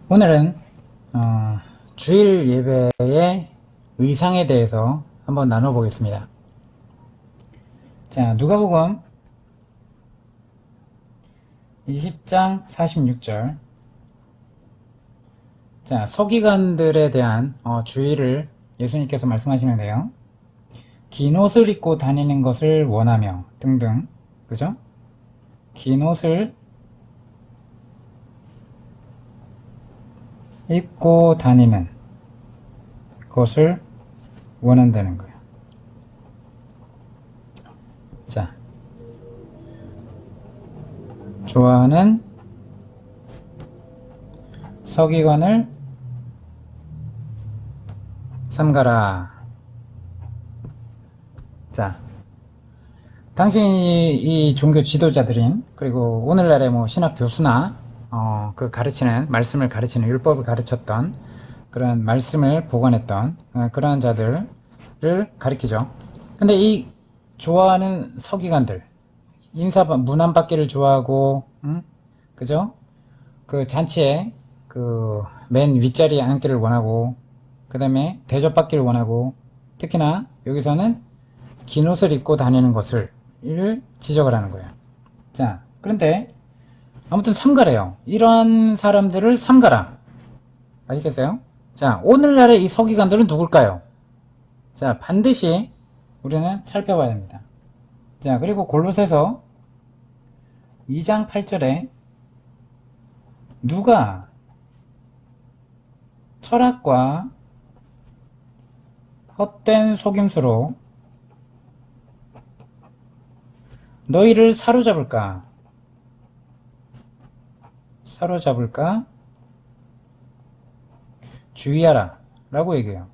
오늘은 주일 예배의 의상에 대해서 한번 나눠보겠습니다. 자, 누가복음 20장 46절. 자, 서기관들에 대한 주의를 예수님께서 말씀하시는데요. 긴 옷을 입고 다니는 것을 원하며 등등, 그죠? 긴 옷을 입고 다니는 것을 원한다는 거예요. 자, 좋아하는 서기관을 삼가라. 자, 당시 이 종교 지도자들인, 그리고 오늘날의 신학 교수나 그 가르치는 말씀을 가르치는 율법을 가르쳤던 그런 말씀을 보관했던 그러한 자들을 가리키죠. 근데 이 좋아하는 서기관들, 문안 받기를 좋아하고, 그죠? 그 잔치에 그 맨 윗자리에 앉기를 원하고, 그 다음에 대접받기를 원하고, 특히나 여기서는 긴 옷을 입고 다니는 것을 지적을 하는 거예요. 자, 그런데 아무튼 삼가래요. 이런 사람들을 삼가라. 아시겠어요? 자, 오늘날의 이 서기관들은 누굴까요? 자, 반드시 우리는 살펴봐야 됩니다. 자, 그리고 골로새서 2장 8절에 누가 철학과 헛된 속임수로 너희를 사로잡을까 주의하라 라고 얘기해요.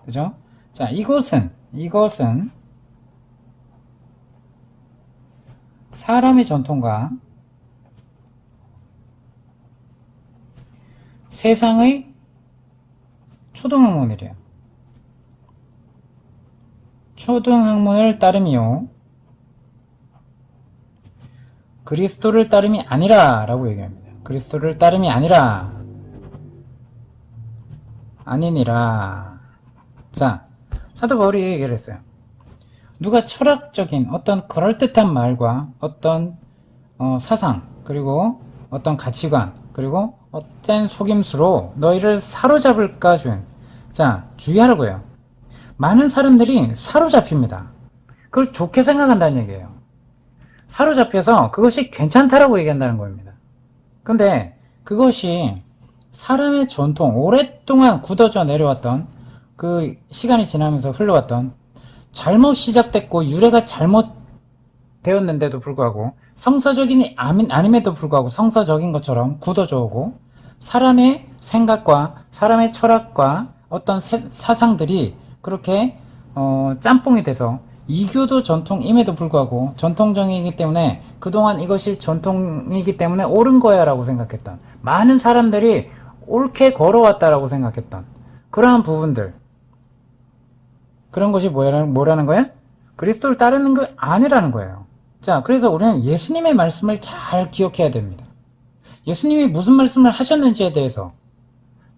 그죠? 자, 이것은 사람의 전통과 세상의 초등학문이래요. 초등학문을 따름이요 그리스도를 따름이 아니라 라고 얘기합니다. 그리스도를 따름이 아니니라. 자, 사도 바울이 얘기를 했어요. 누가 철학적인 어떤 그럴듯한 말과 어떤 사상, 그리고 어떤 가치관, 그리고 어떤 속임수로 너희를 사로잡을까 준. 자, 주의하라고 해요. 많은 사람들이 사로잡힙니다. 그걸 좋게 생각한다는 얘기예요. 사로잡혀서 그것이 괜찮다라고 얘기한다는 겁니다. 근데 그것이 사람의 전통, 오랫동안 굳어져 내려왔던 그 시간이 지나면서 흘러왔던 잘못 시작됐고 유래가 잘못 되었는데도 불구하고 성서적인 아님에도 불구하고 성서적인 것처럼 굳어져 오고 사람의 생각과 사람의 철학과 어떤 사상들이 그렇게 짬뽕이 돼서 이교도 전통임에도 불구하고 전통적이기 때문에 그동안 이것이 전통이기 때문에 옳은 거야 라고 생각했던 많은 사람들이 옳게 걸어왔다라고 생각했던 그러한 부분들, 그런 것이 뭐라는 거야? 그리스도를 따르는 거 아니라는 거예요. 자, 그래서 우리는 예수님의 말씀을 잘 기억해야 됩니다. 예수님이 무슨 말씀을 하셨는지에 대해서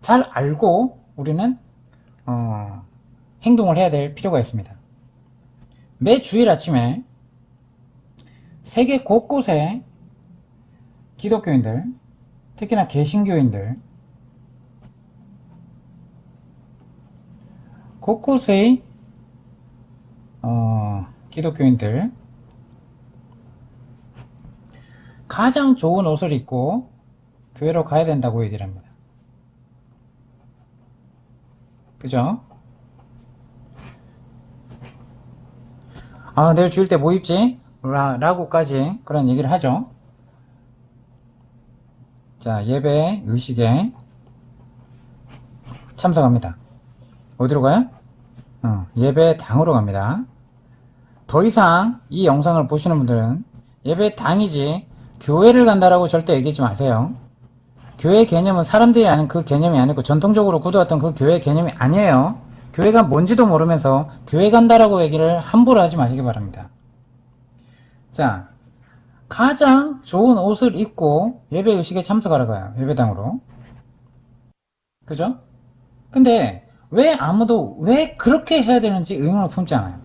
잘 알고 우리는 행동을 해야 될 필요가 있습니다. 매 주일 아침에 세계 곳곳에 기독교인들, 특히나 개신교인들, 곳곳의 기독교인들 가장 좋은 옷을 입고 교회로 가야 된다고 얘기를 합니다. 그죠? 아, 내일 주일 때 뭐 입지? 라고까지 그런 얘기를 하죠. 자, 예배 의식에 참석합니다. 어디로 가요? 예배당으로 갑니다. 더 이상 이 영상을 보시는 분들은 예배당이지 교회를 간다라고 절대 얘기하지 마세요. 교회 개념은 사람들이 아는 그 개념이 아니고 전통적으로 굳어왔던 그 교회 개념이 아니에요. 교회가 뭔지도 모르면서 교회 간다라고 얘기를 함부로 하지 마시기 바랍니다. 자, 가장 좋은 옷을 입고 예배 의식에 참석하러 가요. 예배당으로. 그죠? 근데 왜 아무도 왜 그렇게 해야 되는지 의문을 품지 않아요.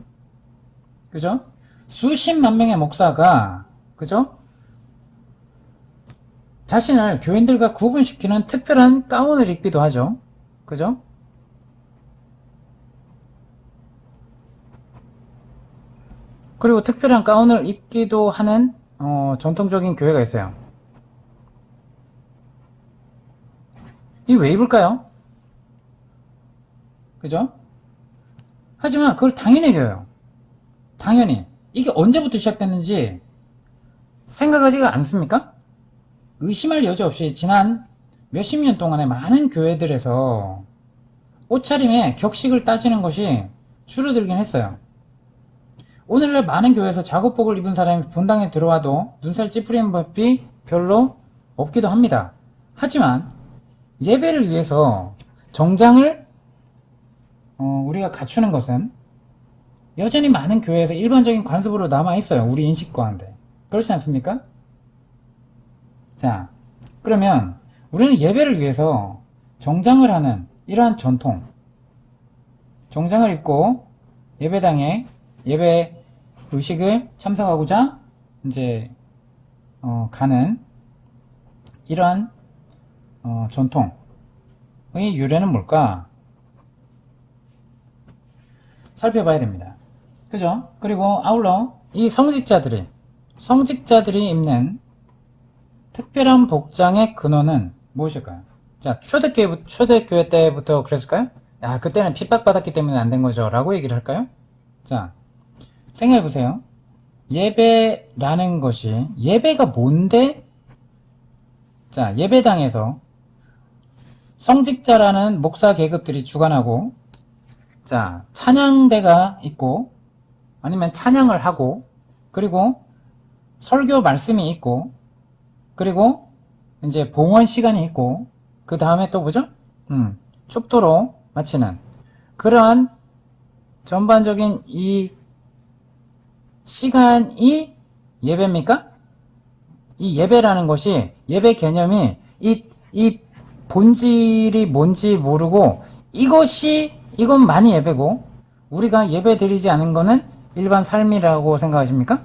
그죠? 수십만 명의 목사가 그죠? 자신을 교인들과 구분시키는 특별한 가운을 입기도 하죠. 그죠? 그리고 특별한 가운을 입기도 하는 전통적인 교회가 있어요. 이게 왜 입을까요? 그죠? 하지만 그걸 당연히 여겨요. 당연히. 이게 언제부터 시작됐는지 생각하지가 않습니까? 의심할 여지 없이 지난 몇십 년 동안에 많은 교회들에서 옷차림에 격식을 따지는 것이 줄어들긴 했어요. 오늘날 많은 교회에서 작업복을 입은 사람이 본당에 들어와도 눈살 찌푸리는 법이 별로 없기도 합니다. 하지만 예배를 위해서 정장을 우리가 갖추는 것은 여전히 많은 교회에서 일반적인 관습으로 남아있어요. 우리 인식 가운데. 그렇지 않습니까? 자, 그러면 우리는 예배를 위해서 정장을 하는 이러한 전통, 정장을 입고 예배당에 예배 의식을 참석하고자 이제 가는 이러한 전통의 유래는 뭘까? 살펴봐야 됩니다. 그죠? 그리고 아울러 이 성직자들이 입는 특별한 복장의 근원은 무엇일까요? 자, 초대교회 때부터 그랬을까요? 아, 그때는 핍박받았기 때문에 안 된 거죠. 라고 얘기를 할까요? 자, 생각해보세요. 예배라는 것이, 예배가 뭔데? 자, 예배당에서 성직자라는 목사 계급들이 주관하고, 자, 찬양대가 있고, 아니면 찬양을 하고, 그리고 설교 말씀이 있고, 그리고 이제 봉헌 시간이 있고, 그 다음에 또 뭐죠? 축도로 마치는 그러한 전반적인 이 시간이 예배입니까? 이 예배라는 것이, 예배 개념이 이 본질이 뭔지 모르고 이것만이 예배고, 우리가 예배 드리지 않은 거는 일반 삶이라고 생각하십니까?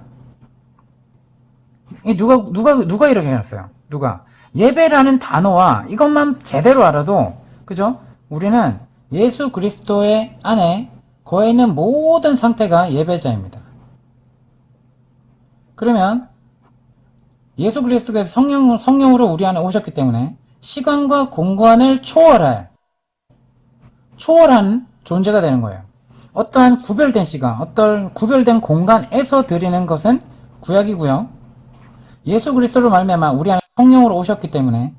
누가 이렇게 해놨어요? 누가? 예배라는 단어와 이것만 제대로 알아도, 그죠? 우리는 예수 그리스도의 안에 거해 있는 모든 상태가 예배자입니다. 그러면 예수 그리스도께서 성령으로 우리 안에 오셨기 때문에 시간과 공간을 초월한 존재가 되는 거예요. 어떠한 구별된 시간, 어떤 구별된 공간에서 드리는 것은 구약이고요. 예수 그리스도로 말미암아 우리 안에 성령으로 오셨기 때문에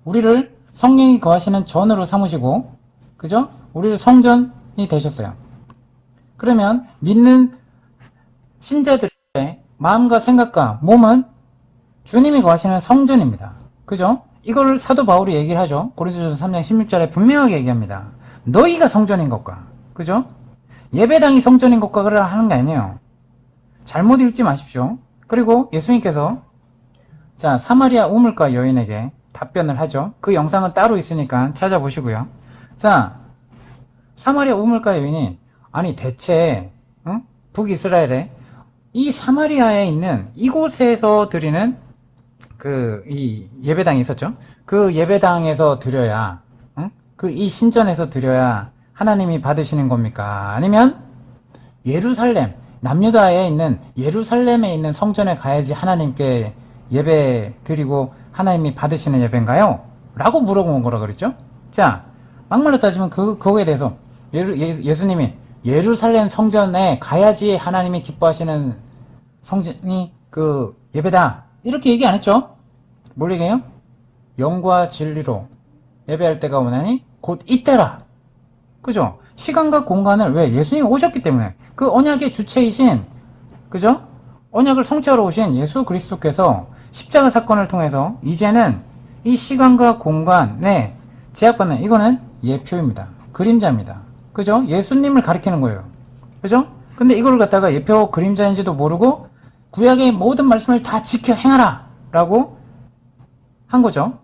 우리를 성령이 거하시는 전으로 삼으시고, 그죠? 우리를 성전이 되셨어요. 그러면 믿는 신자들의 마음과 생각과 몸은 주님이 거하시는 성전입니다. 그죠? 이걸 사도 바울이 얘기를 하죠. 고린도전서 3장 16절에 분명하게 얘기합니다. 너희가 성전인 것과, 그죠? 예배당이 성전인 것과 그러라 하는 게 아니에요. 잘못 읽지 마십시오. 그리고 예수님께서 자, 사마리아 우물가 여인에게 답변을 하죠. 그 영상은 따로 있으니까 찾아보시고요. 자, 사마리아 우물가 여인이, 아니 대체 북이스라엘에 이 사마리아에 있는 이곳에서 드리는 이 예배당이 있었죠. 그 예배당에서 드려야, 이 신전에서 드려야 하나님이 받으시는 겁니까? 아니면 예루살렘, 남유다에 있는 예루살렘에 있는 성전에 가야지 하나님께 예배 드리고 하나님이 받으시는 예배인가요? 라고 물어본 거라 그랬죠. 자, 막말로 따지면 그거에 대해서 예수님이 예루살렘 성전에 가야지 하나님이 기뻐하시는 성전이 그 예배다, 이렇게 얘기 안 했죠. 뭘 얘기해요? 영과 진리로 예배할 때가 오나니 곧 이때라. 그죠? 시간과 공간을, 왜? 예수님이 오셨기 때문에, 그 언약의 주체이신, 그죠? 언약을 성취하러 오신 예수 그리스도께서 십자가 사건을 통해서 이제는 이 시간과 공간에 제약받는, 이거는 예표입니다. 그림자입니다. 그죠? 예수님을 가리키는 거예요. 그죠? 근데 이걸 갖다가 예표 그림자인지도 모르고 구약의 모든 말씀을 다 지켜 행하라 라고 한 거죠.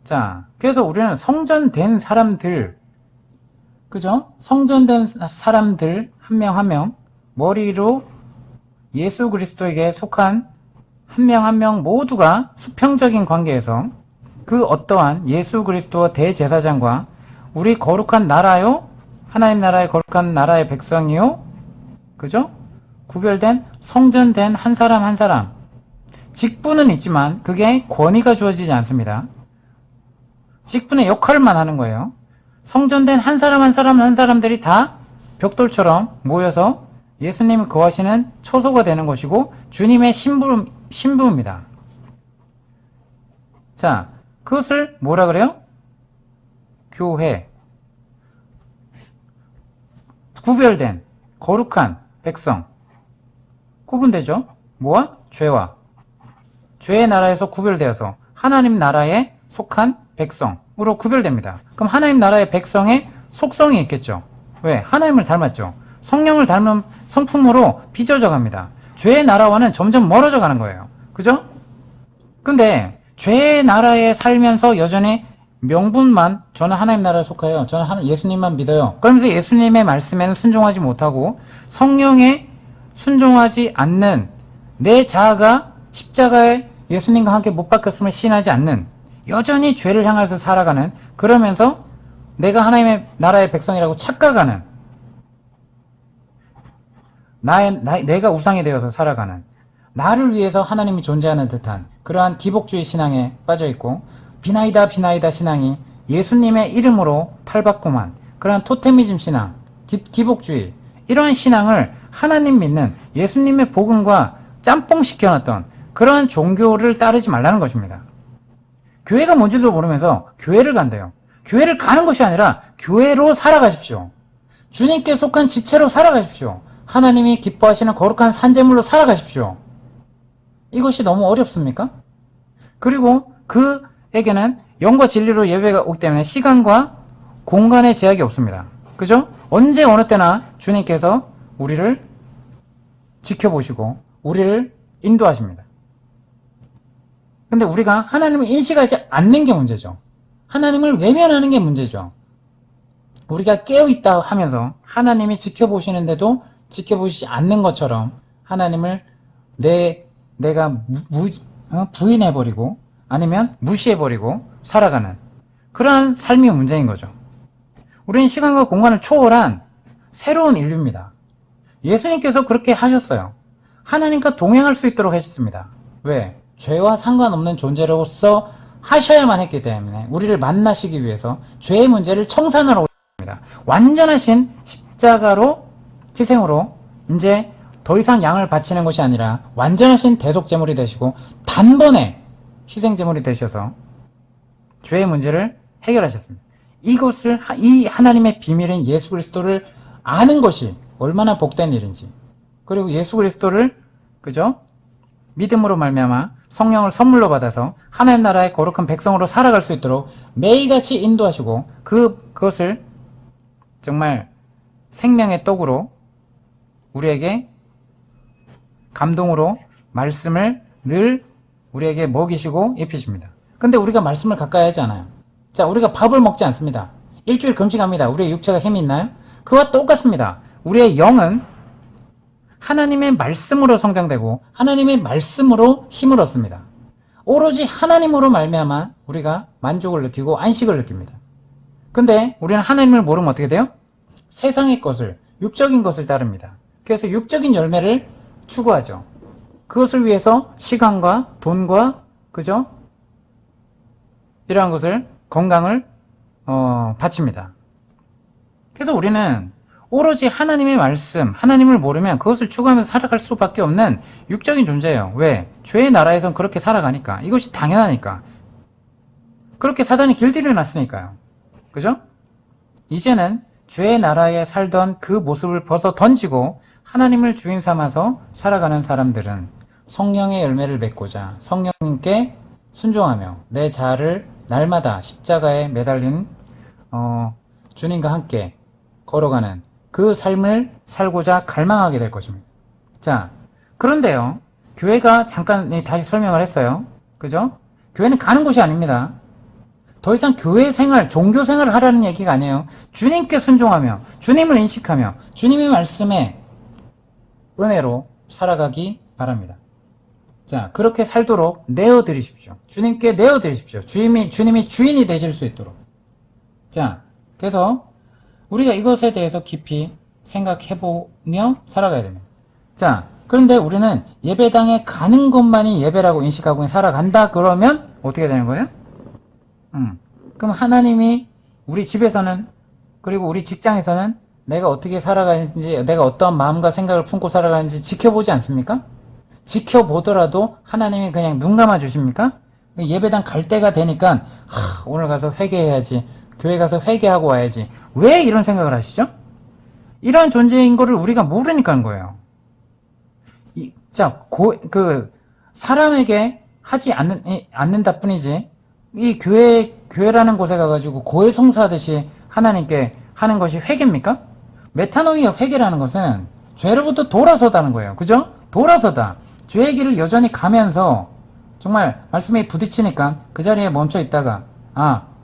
자, 그래서 우리는 성전된 사람들, 그죠? 성전된 사람들 한 명 한 명 머리로 예수 그리스도에게 속한 한 명 한 명 모두가 수평적인 관계에서 그 어떠한 예수 그리스도 대제사장과 우리 거룩한 나라요, 하나님 나라의 거룩한 나라의 백성이요, 그죠? 구별된 성전된 한 사람 한 사람, 직분은 있지만 그게 권위가 주어지지 않습니다. 직분의 역할만 하는 거예요. 성전된 한 사람 한 사람 한 사람들이 다 벽돌처럼 모여서 예수님이 거하시는 초소가 되는 것이고 주님의 신부입니다. 자, 그것을 뭐라 그래요? 교회. 구별된 거룩한 백성. 구분되죠? 뭐와? 죄와. 죄의 나라에서 구별되어서 하나님 나라에 속한 백성으로 구별됩니다. 그럼 하나님 나라의 백성의 속성이 있겠죠. 왜? 하나님을 닮았죠. 성령을 닮은 성품으로 빚어져 갑니다. 죄의 나라와는 점점 멀어져 가는 거예요. 그죠? 근데 죄의 나라에 살면서 여전히 명분만 저는 하나님 나라에 속해요. 저는 예수님만 믿어요. 그러면서 예수님의 말씀에는 순종하지 못하고 성령에 순종하지 않는 내 자아가 십자가에 예수님과 함께 못 박혔음을 시인하지 않는 여전히 죄를 향해서 살아가는, 그러면서 내가 하나님의 나라의 백성이라고 착각하는, 내가 우상이 되어서 살아가는, 나를 위해서 하나님이 존재하는 듯한 그러한 기복주의 신앙에 빠져있고, 비나이다 비나이다 신앙이 예수님의 이름으로 탈바꿈한 그러한 토테미즘 신앙, 기복주의, 이러한 신앙을 하나님 믿는 예수님의 복음과 짬뽕 시켜놨던 그러한 종교를 따르지 말라는 것입니다. 교회가 뭔지도 모르면서 교회를 간대요. 교회를 가는 것이 아니라 교회로 살아가십시오. 주님께 속한 지체로 살아가십시오. 하나님이 기뻐하시는 거룩한 산재물로 살아가십시오. 이것이 너무 어렵습니까? 그리고 그에게는 영과 진리로 예배가 오기 때문에 시간과 공간의 제약이 없습니다. 그죠? 언제 어느 때나 주님께서 우리를 지켜보시고 우리를 인도하십니다. 근데 우리가 하나님을 인식하지 않는 게 문제죠. 하나님을 외면하는 게 문제죠. 우리가 깨어있다 하면서 하나님이 지켜보시는데도 지켜보시지 않는 것처럼 하나님을 내가 부인해버리고 아니면 무시해버리고 살아가는 그러한 삶이 문제인 거죠. 우리는 시간과 공간을 초월한 새로운 인류입니다. 예수님께서 그렇게 하셨어요. 하나님과 동행할 수 있도록 하셨습니다. 왜? 죄와 상관없는 존재로서 하셔야만 했기 때문에 우리를 만나시기 위해서 죄의 문제를 청산하러 오셨습니다. 완전하신 십자가로 희생으로 이제 더 이상 양을 바치는 것이 아니라 완전하신 대속제물이 되시고 단번에 희생제물이 되셔서 죄의 문제를 해결하셨습니다. 이것을 이 하나님의 비밀인 예수 그리스도를 아는 것이 얼마나 복된 일인지, 그리고 예수 그리스도를 그죠? 믿음으로 말미암아 성령을 선물로 받아서 하나님 나라의 거룩한 백성으로 살아갈 수 있도록 매일같이 인도하시고 그것을 정말 생명의 떡으로 우리에게 감동으로 말씀을 늘 우리에게 먹이시고 입히십니다. 근데 우리가 말씀을 가까이 하지 않아요. 자, 우리가 밥을 먹지 않습니다. 일주일 금식합니다. 우리의 육체가 힘이 있나요? 그와 똑같습니다. 우리의 영은 하나님의 말씀으로 성장되고 하나님의 말씀으로 힘을 얻습니다. 오로지 하나님으로 말미암아 우리가 만족을 느끼고 안식을 느낍니다. 근데 우리는 하나님을 모르면 어떻게 돼요? 세상의 것을, 육적인 것을 따릅니다. 그래서 육적인 열매를 추구하죠. 그것을 위해서 시간과 돈과 그죠? 이러한 것을, 건강을 바칩니다. 그래서 우리는 오로지 하나님의 말씀, 하나님을 모르면 그것을 추구하면서 살아갈 수밖에 없는 육적인 존재예요. 왜? 죄의 나라에선 그렇게 살아가니까. 이것이 당연하니까. 그렇게 사단이 길들여 놨으니까요. 그죠? 이제는 죄의 나라에 살던 그 모습을 벗어 던지고 하나님을 주인 삼아서 살아가는 사람들은 성령의 열매를 맺고자 성령님께 순종하며 내 자아를 날마다 십자가에 매달린 주님과 함께 걸어가는 그 삶을 살고자 갈망하게 될 것입니다. 자, 그런데요, 교회가 잠깐 다시 설명을 했어요. 그죠? 교회는 가는 곳이 아닙니다. 더 이상 교회 생활, 종교 생활을 하라는 얘기가 아니에요. 주님께 순종하며, 주님을 인식하며, 주님의 말씀에 은혜로 살아가기 바랍니다. 자, 그렇게 살도록 내어드리십시오. 주님께 내어드리십시오. 주님이 주인이 되실 수 있도록. 자, 그래서 우리가 이것에 대해서 깊이 생각해보며 살아가야 됩니다. 자, 그런데 우리는 예배당에 가는 것만이 예배라고 인식하고 살아간다 그러면 어떻게 되는 거예요? 그럼 하나님이 우리 집에서는, 그리고 우리 직장에서는 내가 어떻게 살아가는지, 내가 어떠한 마음과 생각을 품고 살아가는지 지켜보지 않습니까? 지켜보더라도 하나님이 그냥 눈 감아 주십니까? 예배당 갈 때가 되니까 오늘 가서 회개해야지, 교회 가서 회개하고 와야지. 왜 이런 생각을 하시죠? 이러한 존재인 거를 우리가 모르니까 하는 거예요. 사람에게 하지 않는다 뿐이지, 이 교회라는 곳에 가가지고 고해성사하듯이 하나님께 하는 것이 회개입니까? 메타노이아 회개라는 것은 죄로부터 돌아서다는 거예요. 그죠? 돌아서다. 죄의 길을 여전히 가면서 정말 말씀에 부딪히니까 그 자리에 멈춰 있다가,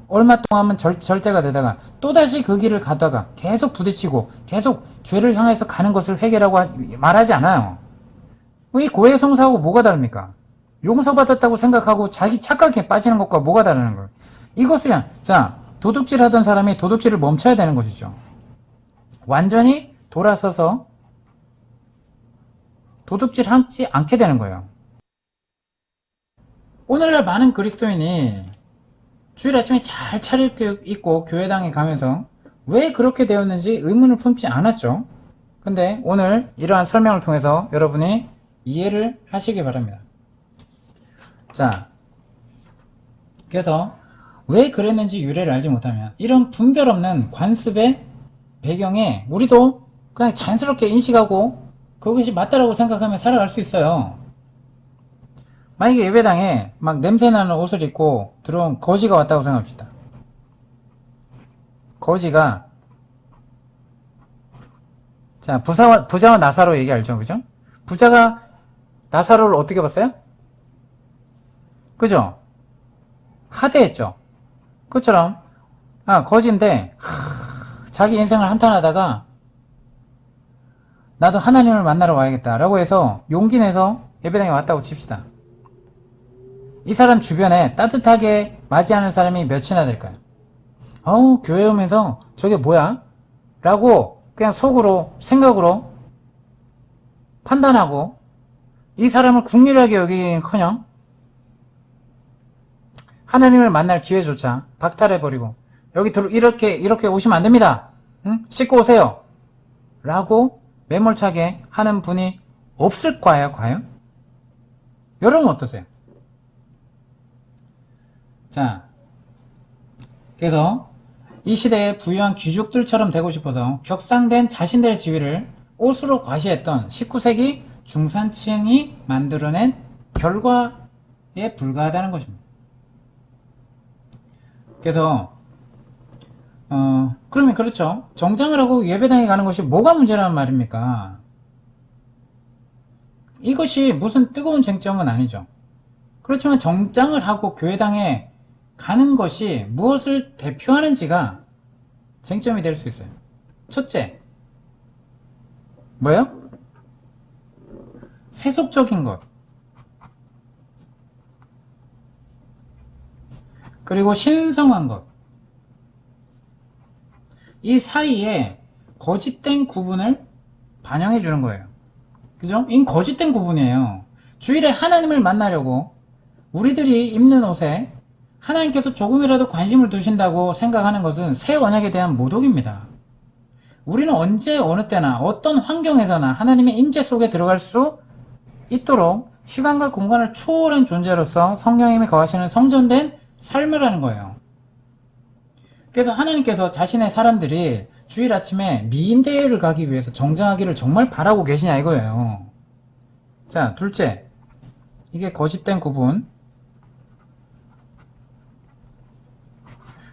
얼마 동안은 절제가 되다가 또다시 그 길을 가다가 계속 부딪히고 계속 죄를 향해서 가는 것을 회개라고 말하지 않아요. 이 고해성사하고 뭐가 다릅니까? 용서받았다고 생각하고 자기 착각에 빠지는 것과 뭐가 다르는 거예요? 이것을, 도둑질 하던 사람이 도둑질을 멈춰야 되는 것이죠. 완전히 돌아서서 도둑질 하지 않게 되는 거예요. 오늘날 많은 그리스도인이 주일 아침에 잘 차려입고 교회당에 가면서 왜 그렇게 되었는지 의문을 품지 않았죠. 근데 오늘 이러한 설명을 통해서 여러분이 이해를 하시기 바랍니다. 자, 그래서 왜 그랬는지 유래를 알지 못하면 이런 분별 없는 관습의 배경에 우리도 그냥 자연스럽게 인식하고 그것이 맞다라고 생각하며 살아갈 수 있어요. 만약에 예배당에 막 냄새나는 옷을 입고 들어온 거지가 왔다고 생각합시다. 거지가, 자, 부자와 나사로 얘기 알죠? 그죠? 부자가 나사로를 어떻게 봤어요? 그죠? 하대했죠? 그처럼, 거지인데, 자기 인생을 한탄하다가, 나도 하나님을 만나러 와야겠다 라고 해서 용기 내서 예배당에 왔다고 칩시다. 이 사람 주변에 따뜻하게 맞이하는 사람이 몇이나 될까요? 교회 오면서 저게 뭐야? 라고 그냥 속으로, 생각으로 판단하고 이 사람을 국률하게 여기긴커녕 하나님을 만날 기회조차 박탈해버리고 여기 이렇게 오시면 안됩니다. 씻고 오세요. 라고 매몰차게 하는 분이 없을까요, 과연? 여러분 어떠세요? 자, 그래서 이 시대에 부유한 귀족들처럼 되고 싶어서 격상된 자신들의 지위를 옷으로 과시했던 19세기 중산층이 만들어낸 결과에 불과하다는 것입니다. 그래서 그러면 그렇죠. 정장을 하고 예배당에 가는 것이 뭐가 문제라는 말입니까? 이것이 무슨 뜨거운 쟁점은 아니죠. 그렇지만 정장을 하고 교회당에 가는 것이 무엇을 대표하는지가 쟁점이 될 수 있어요. 첫째, 뭐예요? 세속적인 것. 그리고 신성한 것. 이 사이에 거짓된 구분을 반영해 주는 거예요. 그죠? 이 거짓된 구분이에요. 주일에 하나님을 만나려고 우리들이 입는 옷에 하나님께서 조금이라도 관심을 두신다고 생각하는 것은 새 언약에 대한 모독입니다. 우리는 언제 어느 때나 어떤 환경에서나 하나님의 임재 속에 들어갈 수 있도록 시간과 공간을 초월한 존재로서 성령님이 거하시는 성전된 삶을 하는 거예요. 그래서 하나님께서 자신의 사람들이 주일 아침에 미인대회를 가기 위해서 정장하기를 정말 바라고 계시냐 이거예요. 자, 둘째, 이게 거짓된 구분.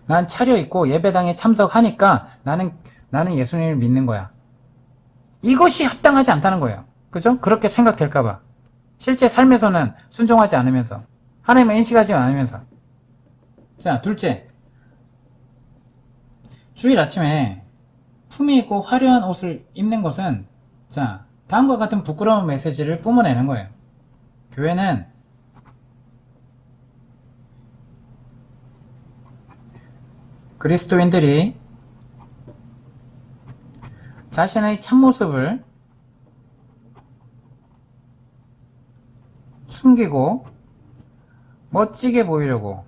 난 차려입고 예배당에 참석하니까 나는 예수님을 믿는 거야. 이것이 합당하지 않다는 거예요. 그죠? 그렇게 생각될까봐. 실제 삶에서는 순종하지 않으면서, 하나님을 인식하지 않으면서. 자, 둘째, 주일 아침에 품위 있고 화려한 옷을 입는 것은, 자, 다음과 같은 부끄러운 메시지를 뿜어내는 거예요. 교회는 그리스도인들이 자신의 참모습을 숨기고 멋지게 보이려고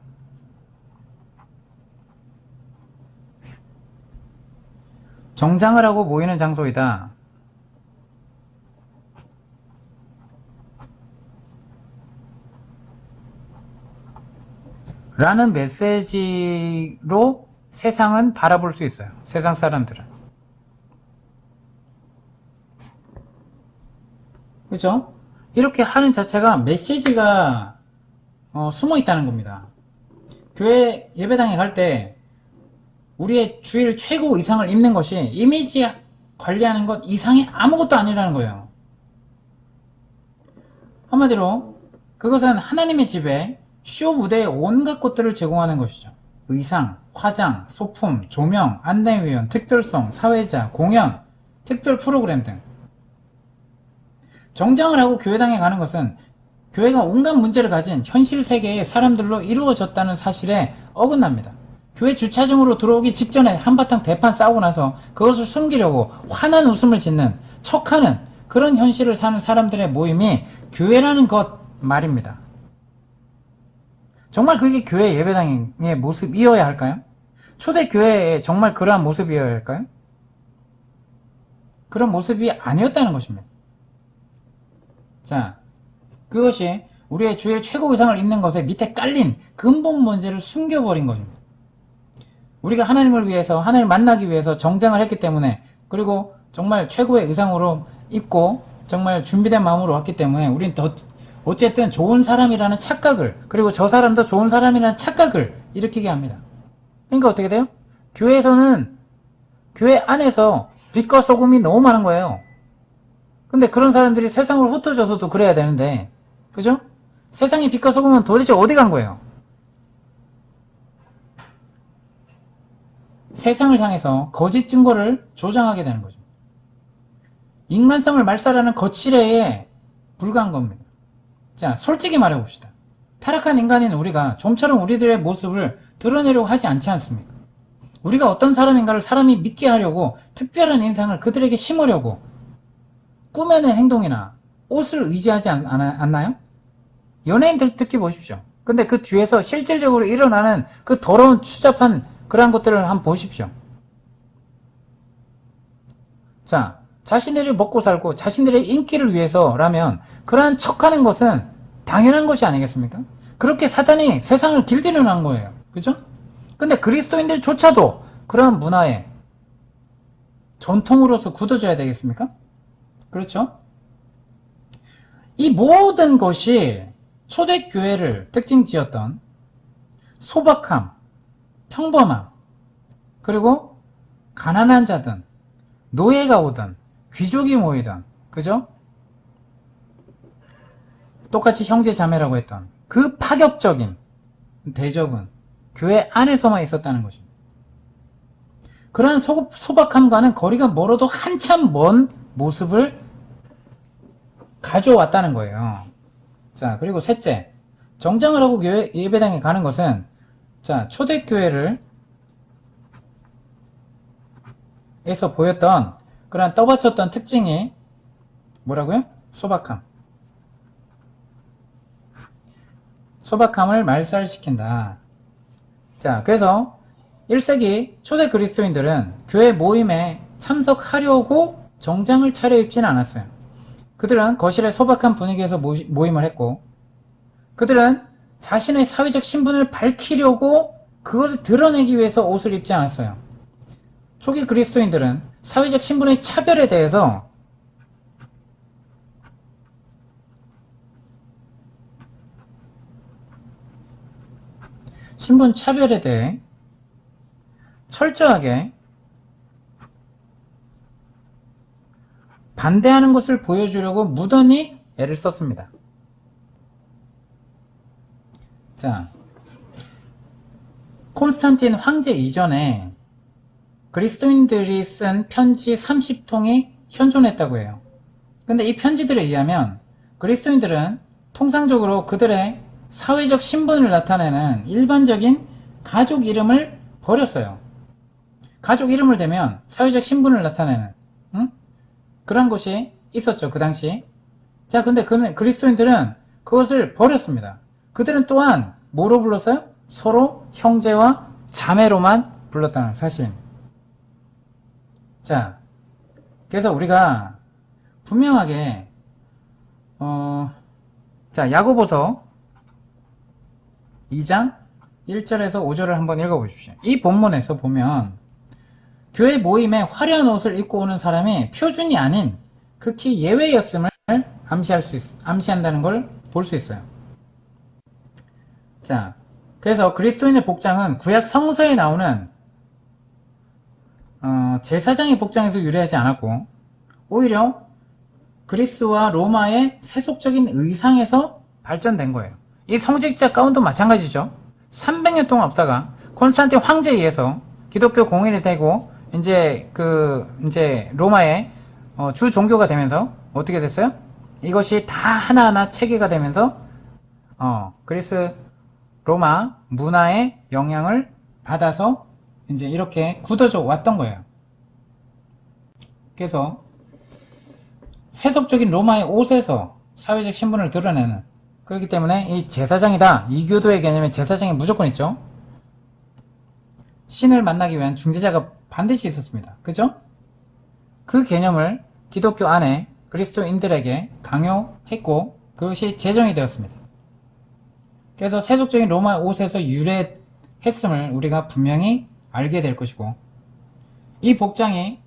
정장을 하고 모이는 장소이다. 라는 메시지로 세상은 바라볼 수 있어요. 세상 사람들은. 그죠? 이렇게 하는 자체가 메시지가 숨어 있다는 겁니다. 교회 예배당에 갈 때 우리의 주일 최고 의상을 입는 것이 이미지 관리하는 것 이상이 아무것도 아니라는 거예요. 한마디로 그것은 하나님의 집에 쇼 무대에 온갖 것들을 제공하는 것이죠. 의상, 화장, 소품, 조명, 안내위원, 특별송, 사회자, 공연, 특별 프로그램 등. 정장을 하고 교회당에 가는 것은 교회가 온갖 문제를 가진 현실 세계의 사람들로 이루어졌다는 사실에 어긋납니다. 교회 주차장으로 들어오기 직전에 한바탕 대판 싸우고 나서 그것을 숨기려고 환한 웃음을 짓는 척하는 그런 현실을 사는 사람들의 모임이 교회라는 것 말입니다. 정말 그게 교회 예배당의 모습이어야 할까요? 초대교회에 정말 그러한 모습이어야 할까요? 그런 모습이 아니었다는 것입니다. 자, 그것이 우리의 주일 최고 의상을 입는 것에 밑에 깔린 근본 문제를 숨겨버린 것입니다. 우리가 하나님을 위해서, 하나님을 만나기 위해서 정장을 했기 때문에, 그리고 정말 최고의 의상으로 입고 정말 준비된 마음으로 왔기 때문에 우린 더 어쨌든 좋은 사람이라는 착각을, 그리고 저 사람도 좋은 사람이라는 착각을 일으키게 합니다. 그러니까 어떻게 돼요? 교회에서는, 교회 안에서 빛과 소금이 너무 많은 거예요. 근데 그런 사람들이 세상으로 흩어져서도 그래야 되는데, 그죠? 세상의 빛과 소금은 도대체 어디 간 거예요? 세상을 향해서 거짓 증거를 조장하게 되는 거죠. 인간성을 말살하는 거칠애에 불과한 겁니다. 자, 솔직히 말해봅시다. 타락한 인간인 우리가 좀처럼 우리들의 모습을 드러내려고 하지 않지 않습니까? 우리가 어떤 사람인가를 사람이 믿게 하려고 특별한 인상을 그들에게 심으려고 꾸며낸 행동이나 옷을 의지하지 않나요? 연예인들 특히 보십시오. 근데 그 뒤에서 실질적으로 일어나는 그 더러운 추잡한 그러한 것들을 한번 보십시오. 자, 자신들이 먹고 살고 자신들의 인기를 위해서라면 그러한 척하는 것은 당연한 것이 아니겠습니까? 그렇게 사단이 세상을 길들여 놓은 거예요. 그죠? 근데 그리스도인들조차도 그러한 문화에 전통으로서 굳어져야 되겠습니까? 그렇죠? 이 모든 것이 초대교회를 특징 지었던 소박함, 평범함, 그리고 가난한 자든 노예가 오든 귀족이 모이든, 그죠? 똑같이 형제 자매라고 했던 그 파격적인 대접은 교회 안에서만 있었다는 것입니다. 그러한 소박함과는 거리가 멀어도 한참 먼 모습을 가져왔다는 거예요. 자, 그리고 셋째, 정장을 하고 교회 예배당에 가는 것은, 자, 초대교회를 에서 보였던 그런 떠받쳤던 특징이 뭐라고요? 소박함. 소박함을 말살시킨다. 자, 그래서 1세기 초대 그리스도인들은 교회 모임에 참석하려고 정장을 차려입지는 않았어요. 그들은 거실의 소박한 분위기에서 모임을 했고, 그들은 자신의 사회적 신분을 밝히려고 그것을 드러내기 위해서 옷을 입지 않았어요. 초기 그리스도인들은 사회적 신분의 차별에 대해서 신분 차별에 대해 철저하게 반대하는 것을 보여주려고 무던히 애를 썼습니다. 자, 콘스탄틴 황제 이전에 그리스도인들이 쓴 편지 30통이 현존했다고 해요. 근데 이 편지들에 의하면 그리스도인들은 통상적으로 그들의 사회적 신분을 나타내는 일반적인 가족 이름을 버렸어요. 가족 이름을 대면 사회적 신분을 나타내는 그런 것이 있었죠, 그 당시. 자, 근데 그리스도인들은 그것을 버렸습니다. 그들은 또한 뭐로 불렀어요? 서로 형제와 자매로만 불렀다는 사실입니다. 자, 그래서 우리가 분명하게 자, 야고보서 2장 1절에서 5절을 한번 읽어보십시오. 이 본문에서 보면 교회 모임에 화려한 옷을 입고 오는 사람이 표준이 아닌 극히 예외였음을 암시한다는 걸 볼 수 있어요. 자, 그래서 그리스도인의 복장은 구약 성서에 나오는 제사장의 복장에서 유래하지 않았고 오히려 그리스와 로마의 세속적인 의상에서 발전된 거예요. 이 성직자 가운도 마찬가지죠. 300년 동안 없다가 콘스탄틴 황제에 의해서 기독교 공인이 되고 이제 로마의 주 종교가 되면서 어떻게 됐어요? 이것이 다 하나하나 체계가 되면서 그리스 로마 문화의 영향을 받아서 이제 이렇게 굳어져 왔던 거예요. 그래서 세속적인 로마의 옷에서 사회적 신분을 드러내는, 그렇기 때문에 이 제사장이다, 이교도의 개념에 제사장이 무조건 있죠. 신을 만나기 위한 중재자가 반드시 있었습니다. 그죠? 그 개념을 기독교 안에 그리스도인들에게 강요했고 그것이 제정이 되었습니다. 그래서 세속적인 로마 옷에서 유래했음을 우리가 분명히 알게 될 것이고, 이 복장이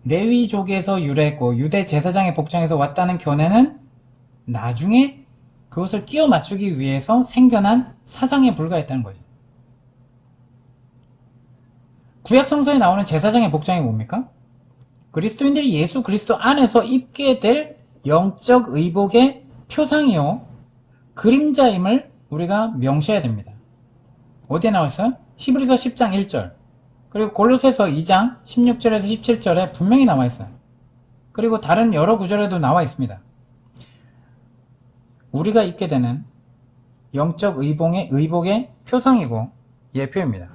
레위족에서 유래했고 유대 제사장의 복장에서 왔다는 견해는 나중에 그것을 끼워 맞추기 위해서 생겨난 사상에 불과했다는 거죠. 구약 성서에 나오는 제사장의 복장이 뭡니까? 그리스도인들이 예수 그리스도 안에서 입게 될 영적 의복의 표상이요 그림자임을 우리가 명시해야 됩니다. 어디에 나와 있어요? 히브리서 10장 1절, 그리고 골로새서 2장 16절에서 17절에 분명히 나와 있어요. 그리고 다른 여러 구절에도 나와 있습니다. 우리가 입게 되는 영적 의복의 표상이고 예표입니다.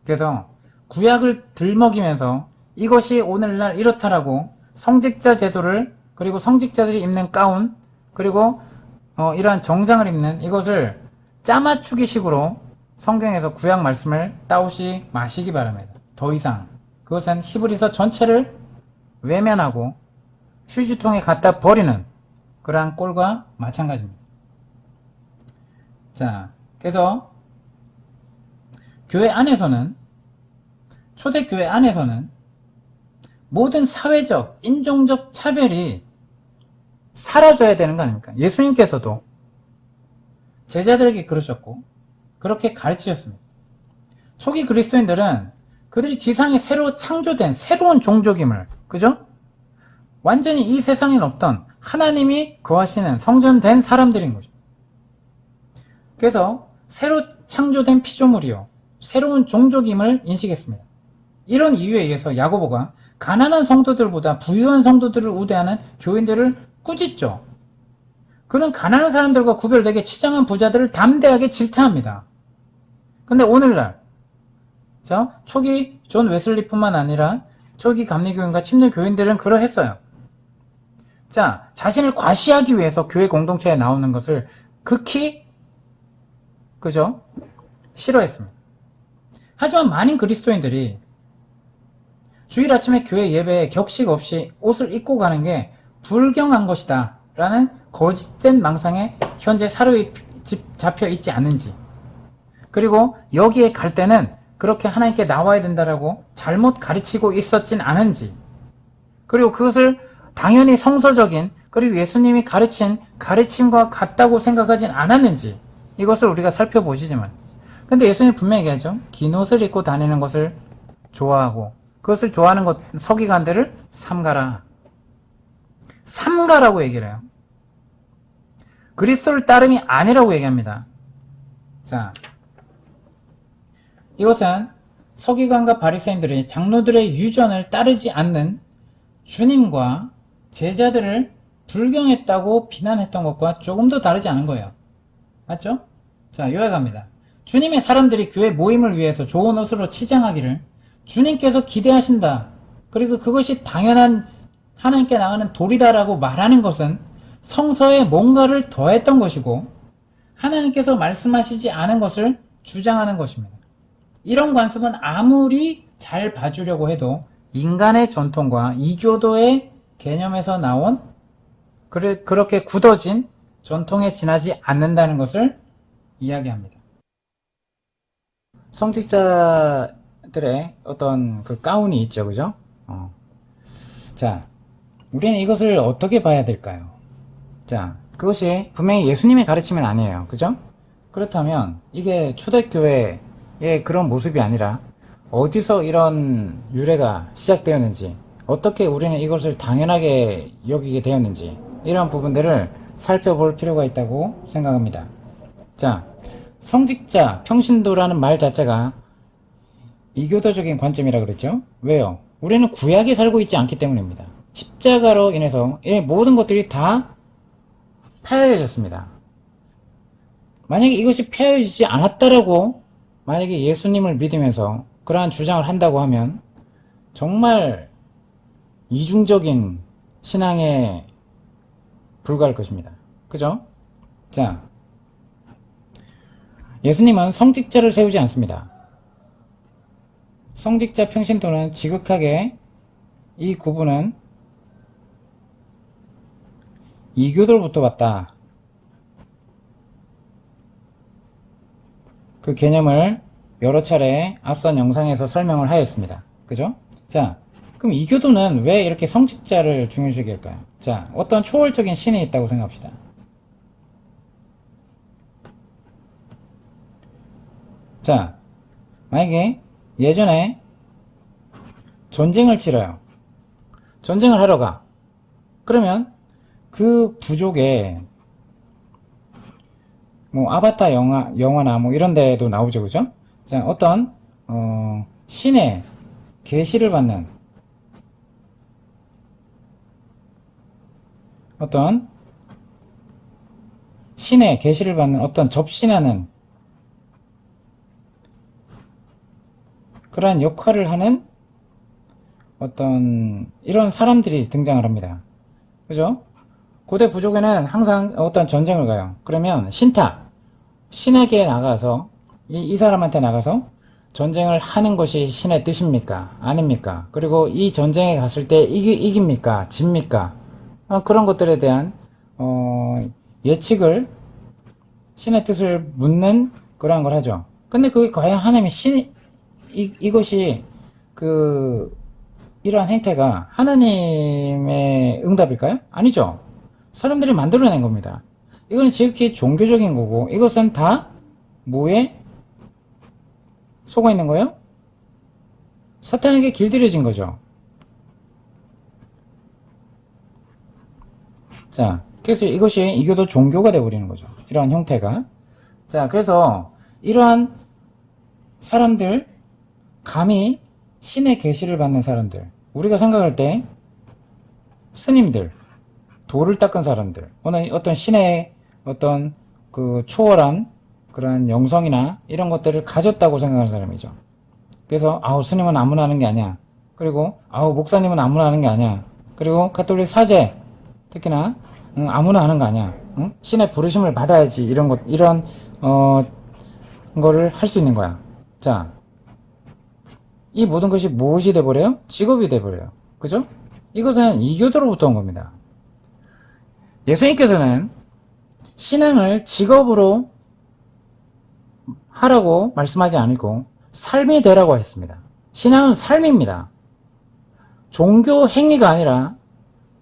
그래서 구약을 들먹이면서 이것이 오늘날 이렇다라고 성직자 제도를, 그리고 성직자들이 입는 가운, 그리고 이러한 정장을 입는 이것을 짜맞추기 식으로 성경에서 구약 말씀을 따오시 마시기 바랍니다. 더 이상 그것은 히브리서 전체를 외면하고 휴지통에 갖다 버리는 그러한 꼴과 마찬가지입니다. 자, 그래서 교회 안에서는, 초대교회 안에서는 모든 사회적, 인종적 차별이 사라져야 되는 거 아닙니까? 예수님께서도 제자들에게 그러셨고 그렇게 가르치셨습니다. 초기 그리스도인들은 그들이 지상에 새로 창조된 새로운 종족임을, 그죠? 완전히 이 세상에는 없던 하나님이 거하시는 성전된 사람들인 거죠. 그래서 새로 창조된 피조물이요 새로운 종족임을 인식했습니다. 이런 이유에 의해서 야고보가 가난한 성도들보다 부유한 성도들을 우대하는 교인들을 꾸짖죠. 그는 가난한 사람들과 구별되게 치장한 부자들을 담대하게 질타합니다. 근데 오늘날 초기 존 웨슬리뿐만 아니라 초기 감리교인과 침례 교인들은 그러했어요. 자, 자신을 과시하기 위해서 교회 공동체에 나오는 것을 극히 싫어했습니다. 하지만 많은 그리스도인들이 주일 아침에 교회 예배에 격식 없이 옷을 입고 가는 게 불경한 것이다 라는 거짓된 망상에 현재 사로잡혀 있지 않은지, 그리고 여기에 갈 때는 그렇게 하나님께 나와야 된다라고 잘못 가르치고 있었진 않은지, 그리고 그것을 당연히 성서적인, 그리고 예수님이 가르친 가르침과 같다고 생각하진 않았는지, 이것을 우리가 살펴보시지만, 근데 예수님 분명히 얘기하죠. 긴 옷을 입고 다니는 것을 좋아하고 그것을 좋아하는 서기관들을 삼가라. 삼가라고 얘기를 해요. 그리스도를 따름이 아니라고 얘기합니다. 자, 이것은 서기관과 바리새인들이 장로들의 유전을 따르지 않는 주님과 제자들을 불경했다고 비난했던 것과 조금도 다르지 않은 거예요. 맞죠? 자, 요약합니다. 주님의 사람들이 교회 모임을 위해서 좋은 옷으로 치장하기를 주님께서 기대하신다. 그리고 그것이 당연한 하나님께 나가는 도리다라고 말하는 것은 성서에 뭔가를 더했던 것이고 하나님께서 말씀하시지 않은 것을 주장하는 것입니다. 이런 관습은 아무리 잘 봐주려고 해도 인간의 전통과 이교도의 개념에서 나온 그렇게 굳어진 전통에 지나지 않는다는 것을 이야기합니다. 성직자들의 어떤 그 가운이 있죠, 그죠? 자, 우리는 이것을 어떻게 봐야 될까요? 자, 그것이 분명히 예수님의 가르침은 아니에요, 그죠? 그렇다면 이게 초대교회의 그런 모습이 아니라 어디서 이런 유래가 시작되었는지, 어떻게 우리는 이것을 당연하게 여기게 되었는지, 이런 부분들을 살펴볼 필요가 있다고 생각합니다. 자, 성직자, 평신도라는 말 자체가 이교도적인 관점이라 그랬죠? 왜요? 우리는 구약에 살고 있지 않기 때문입니다. 십자가로 인해서 이 모든 것들이 다 폐허해졌습니다. 만약에 이것이 폐허해지지 않았다라고 만약에 예수님을 믿으면서 그러한 주장을 한다고 하면 정말 이중적인 신앙에 불과할 것입니다. 그죠? 자, 예수님은 성직자를 세우지 않습니다. 성직자 평신도는 지극하게 이 구분은 이교도로부터 왔다. 그 개념을 여러 차례 앞선 영상에서 설명을 하였습니다. 그죠? 자, 그럼 이교도는 왜 이렇게 성직자를 중요시 여길까요? 자, 어떤 초월적인 신이 있다고 생각합시다. 자, 만약에 예전에 전쟁을 치러요. 전쟁을 하러 가. 그러면 그 부족에 뭐 아바타 영화나 뭐 이런 데도 나오죠, 그죠? 자, 어떤 신의 계시를 받는 어떤 신의 계시를 받는 어떤 접신하는 그러한 역할을 하는 어떤 이런 사람들이 등장을 합니다. 그죠? 고대 부족에는 항상 어떤 전쟁을 가요. 그러면 신에게 나가서 이 사람한테 나가서 전쟁을 하는 것이 신의 뜻입니까? 아닙니까? 그리고 이 전쟁에 갔을 때 이깁니까? 집니까? 그런 것들에 대한 예측을 신의 뜻을 묻는 그러한 걸 하죠. 근데 그게 과연 하나님의 이것이 이러한 행태가 하나님의 응답일까요? 아니죠. 사람들이 만들어낸 겁니다. 이건 지극히 종교적인 거고 이것은 다 뭐에 속아 있는 거예요? 사탄에게 길들여진 거죠. 자, 그래서 이것이 이교도 종교가 되어버리는 거죠. 이러한 형태가. 자, 그래서 이러한 사람들, 감히 신의 계시를 받는 사람들, 우리가 생각할 때 스님들, 돌을 닦은 사람들, 어떤 신의 어떤 그 초월한 그런 영성이나 이런 것들을 가졌다고 생각하는 사람이죠. 그래서 스님은 아무나 하는 게 아니야. 그리고 목사님은 아무나 하는 게 아니야. 그리고 가톨릭 사제 특히나 아무나 하는 거 아니야. 신의 부르심을 받아야지. 이런 거를 할 수 있는 거야. 자, 이 모든 것이 무엇이 돼버려요? 직업이 돼버려요. 그죠? 이것은 이교도로부터 온 겁니다. 예수님께서는 신앙을 직업으로 하라고 말씀하지 않고 삶이 되라고 했습니다. 신앙은 삶입니다. 종교 행위가 아니라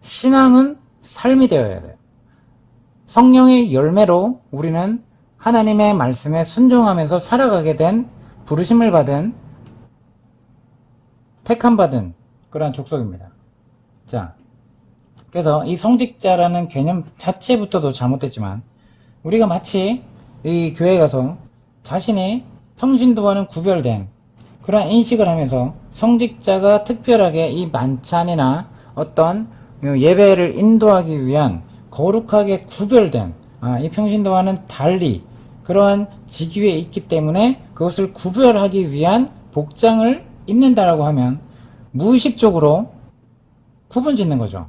신앙은 삶이 되어야 돼요. 성령의 열매로 우리는 하나님의 말씀에 순종하면서 살아가게 된 부르심을 받은 택함받은 그러한 족속입니다. 자, 그래서 이 성직자라는 개념 자체부터도 잘못됐지만 우리가 마치 이 교회에 가서 자신이 평신도와는 구별된 그런 인식을 하면서 성직자가 특별하게 이 만찬이나 어떤 예배를 인도하기 위한 거룩하게 구별된 이 평신도와는 달리 그러한 직위에 있기 때문에 그것을 구별하기 위한 복장을 입는다라고 하면 무의식적으로 구분 짓는 거죠.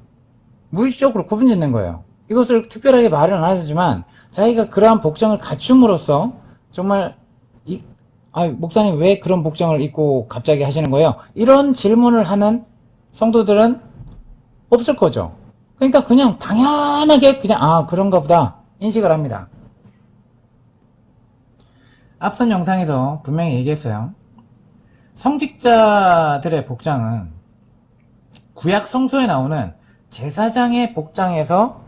무의식적으로 구분 짓는 거예요. 이것을 특별하게 말은 안 하지만 자기가 그러한 복장을 갖춤으로써 정말 목사님 왜 그런 복장을 입고 갑자기 하시는 거예요? 이런 질문을 하는 성도들은 없을 거죠. 그러니까 그냥 당연하게 그냥 그런가 보다 인식을 합니다. 앞선 영상에서 분명히 얘기했어요. 성직자들의 복장은 구약 성소에 나오는 제사장의 복장에서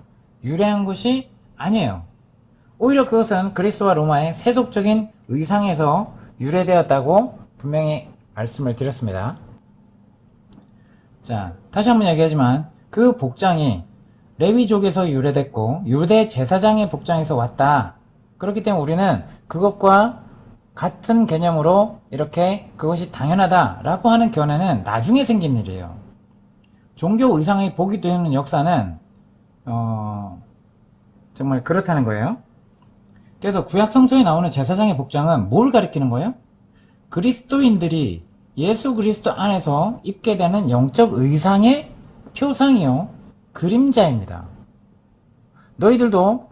유래한 것이 아니에요. 오히려 그것은 그리스와 로마의 세속적인 의상에서 유래되었다고 분명히 말씀을 드렸습니다. 자, 다시 한번 얘기하지만 그 복장이 레위족에서 유래됐고 유대 제사장의 복장에서 왔다. 그렇기 때문에 우리는 그것과 같은 개념으로 이렇게 그것이 당연하다라고 하는 견해는 나중에 생긴 일이에요. 종교 의상의 복이 되는 역사는 정말 그렇다는 거예요. 그래서 구약 성소에 나오는 제사장의 복장은 뭘 가리키는 거예요? 그리스도인들이 예수 그리스도 안에서 입게 되는 영적 의상의 표상이요, 그림자입니다. 너희들도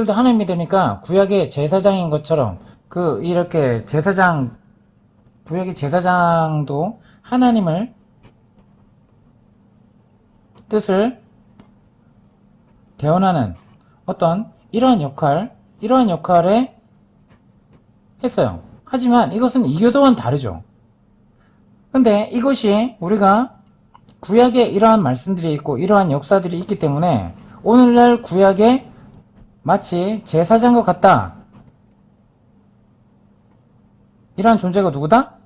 하나님 믿으니까 구약의 제사장인 것처럼 이렇게 구약의 제사장도 하나님을 뜻을 대언하는 어떤 이러한 역할에 했어요. 하지만 이것은 이교도와는 다르죠. 근데 이것이 우리가 구약에 이러한 말씀들이 있고 이러한 역사들이 있기 때문에 오늘날 구약에 마치 제사장과 같다. 이러한 존재가 누구다?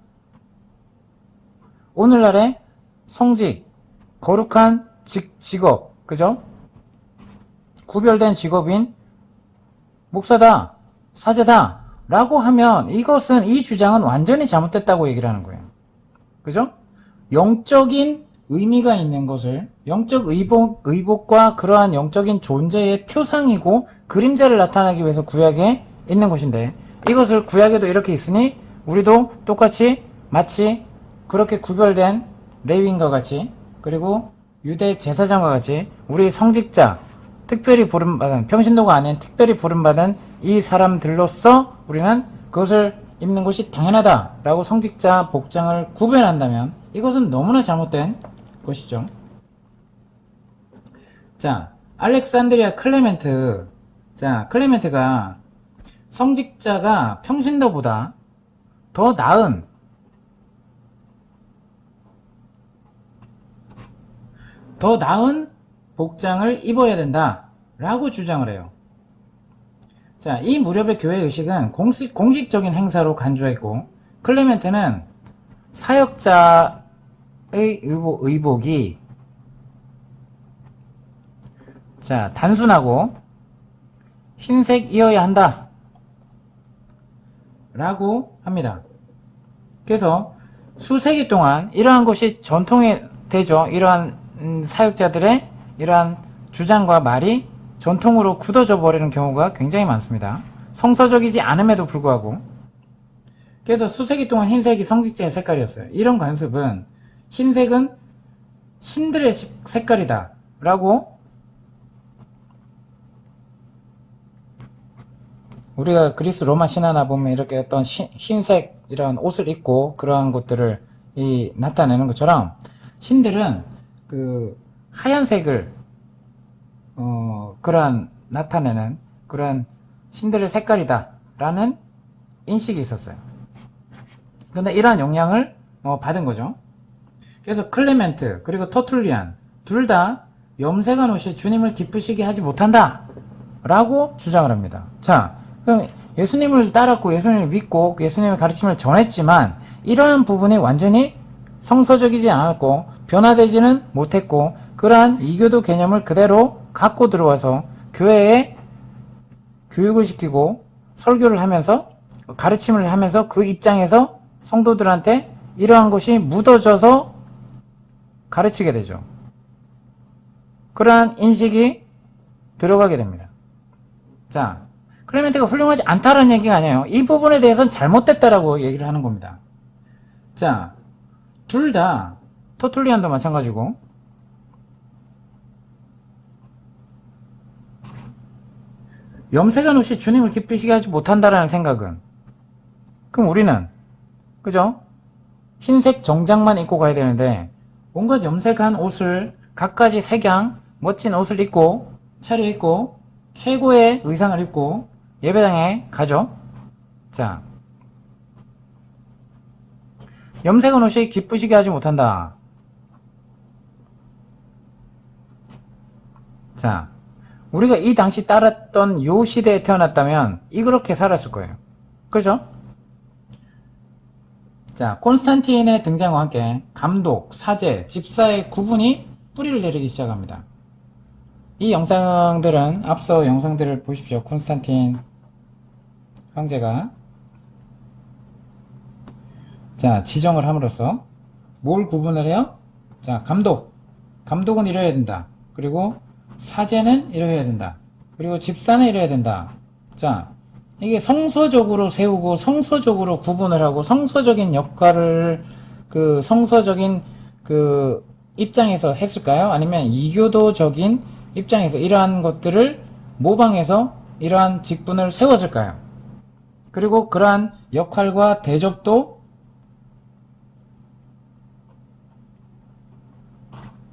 오늘날의 성직, 거룩한 직업, 그죠? 구별된 직업인 목사다, 사제다 라고 하면 이것은, 이 주장은 완전히 잘못됐다고 얘기를 하는 거예요. 그죠? 영적인 의미가 있는 것을, 영적 의복과 그러한 영적인 존재의 표상이고 그림자를 나타내기 위해서 구약에 있는 것인데, 이것을 구약에도 이렇게 있으니 우리도 똑같이 마치 그렇게 구별된 레위인과 같이, 그리고 유대 제사장과 같이 우리 성직자, 특별히 부름받은, 평신도가 아닌 특별히 부름받은 이 사람들로서 우리는 그것을 입는 것이 당연하다라고 성직자 복장을 구별한다면 이것은 너무나 잘못된 것이죠. 자, 알렉산드리아 클레멘트. 자, 클레멘트가 성직자가 평신도보다 더 나은 복장을 입어야 된다 라고 주장을 해요. 자, 이 무렵의 교회 의식은 공식적인 행사로 간주했고, 클레멘트는 사역자의 의복이 단순하고 흰색이어야 한다 라고 합니다. 그래서 수세기 동안 이러한 것이 전통이 되죠. 이러한 사역자들의 이러한 주장과 말이 전통으로 굳어져 버리는 경우가 굉장히 많습니다. 성서적이지 않음에도 불구하고. 그래서 수세기 동안 흰색이 성직자의 색깔이었어요. 이런 관습은 흰색은 신들의 색깔이다 라고, 우리가 그리스 로마 신화나 보면 이렇게 어떤 흰색 이런 옷을 입고 그러한 것들을 나타내는 것처럼, 신들은 그 하얀색을 그러한 나타내는 그러한 신들의 색깔이다 라는 인식이 있었어요. 근데 이러한 영향을 받은 거죠. 그래서 클레멘트 그리고 터툴리안 둘 다 염색한 옷이 주님을 기쁘시게 하지 못한다 라고 주장을 합니다. 자, 그럼 예수님을 따랐고 예수님을 믿고 예수님의 가르침을 전했지만 이러한 부분이 완전히 성서적이지 않았고 변화되지는 못했고, 그러한 이교도 개념을 그대로 갖고 들어와서 교회에 교육을 시키고 설교를 하면서 가르침을 하면서 그 입장에서 성도들한테 이러한 것이 묻어져서 가르치게 되죠. 그러한 인식이 들어가게 됩니다. 자, 클레멘트가 훌륭하지 않다라는 얘기가 아니에요. 이 부분에 대해서는 잘못됐다라고 얘기를 하는 겁니다. 자, 둘 다 터툴리안도 마찬가지고 염색한 옷이 주님을 기쁘시게 하지 못한다라는 생각은, 그럼 우리는 그죠? 흰색 정장만 입고 가야 되는데 온갖 염색한 옷을 갖가지 색양 멋진 옷을 입고 차려입고 최고의 의상을 입고 예배당에 가죠. 자, 염색한 옷이 기쁘시게 하지 못한다. 자, 우리가 이 당시 따랐던 요 시대에 태어났다면 이렇게 살았을 거예요. 그죠? 자, 콘스탄틴의 등장과 함께 감독, 사제, 집사의 구분이 뿌리를 내리기 시작합니다. 이 영상들은 앞서 영상들을 보십시오. 콘스탄틴 황제가 자, 지정을 함으로써 뭘 구분을 해요? 자, 감독은 이래야 된다. 그리고 사제는 이래야 된다. 그리고 집사는 이래야 된다. 자, 이게 성서적으로 세우고 성서적으로 구분을 하고 성서적인 역할을 그 성서적인 그 입장에서 했을까요? 아니면 이교도적인 입장에서 이러한 것들을 모방해서 이러한 직분을 세웠을까요? 그리고 그러한 역할과 대접도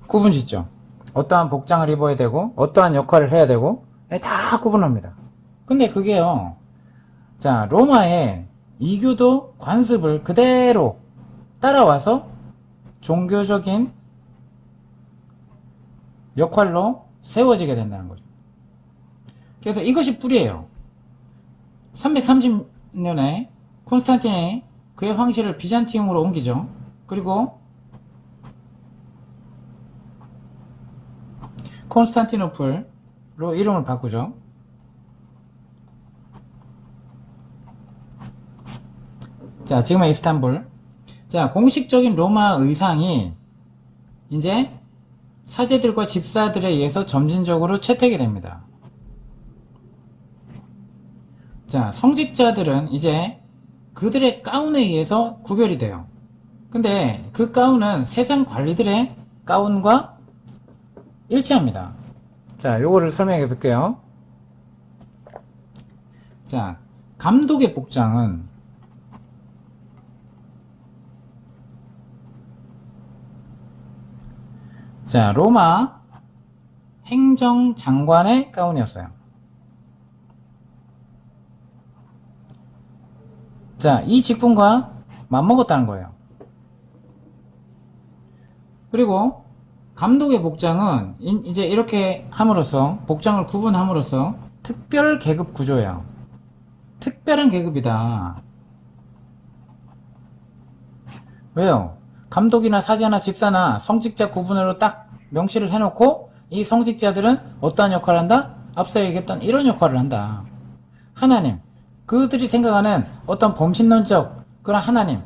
구분짓죠. 어떠한 복장을 입어야 되고 어떠한 역할을 해야 되고 다 구분합니다. 근데 그게요, 자, 로마의 이교도 관습을 그대로 따라와서 종교적인 역할로 세워지게 된다는 거죠. 그래서 이것이 뿌리예요. 330년에 콘스탄틴이 그의 황실을 비잔티움으로 옮기죠. 그리고 콘스탄티노플로 이름을 바꾸죠. 자, 지금은 이스탄불. 자, 공식적인 로마 의상이 이제 사제들과 집사들에 의해서 점진적으로 채택이 됩니다. 자, 성직자들은 이제 그들의 가운에 의해서 구별이 돼요. 근데 그 가운은 세상 관리들의 가운과 일치합니다. 자, 요거를 설명해 볼게요. 자, 감독의 복장은 자, 로마 행정장관의 가운이었어요. 자, 이 직분과 맞먹었다는 거예요. 그리고 감독의 복장은 이제 이렇게 함으로써, 복장을 구분함으로써 특별 계급 구조예요. 특별한 계급이다. 왜요? 감독이나 사제나 집사나 성직자 구분으로 딱 명시를 해놓고 이 성직자들은 어떠한 역할을 한다? 앞서 얘기했던 이런 역할을 한다. 하나님, 그들이 생각하는 어떤 범신론적 그런 하나님,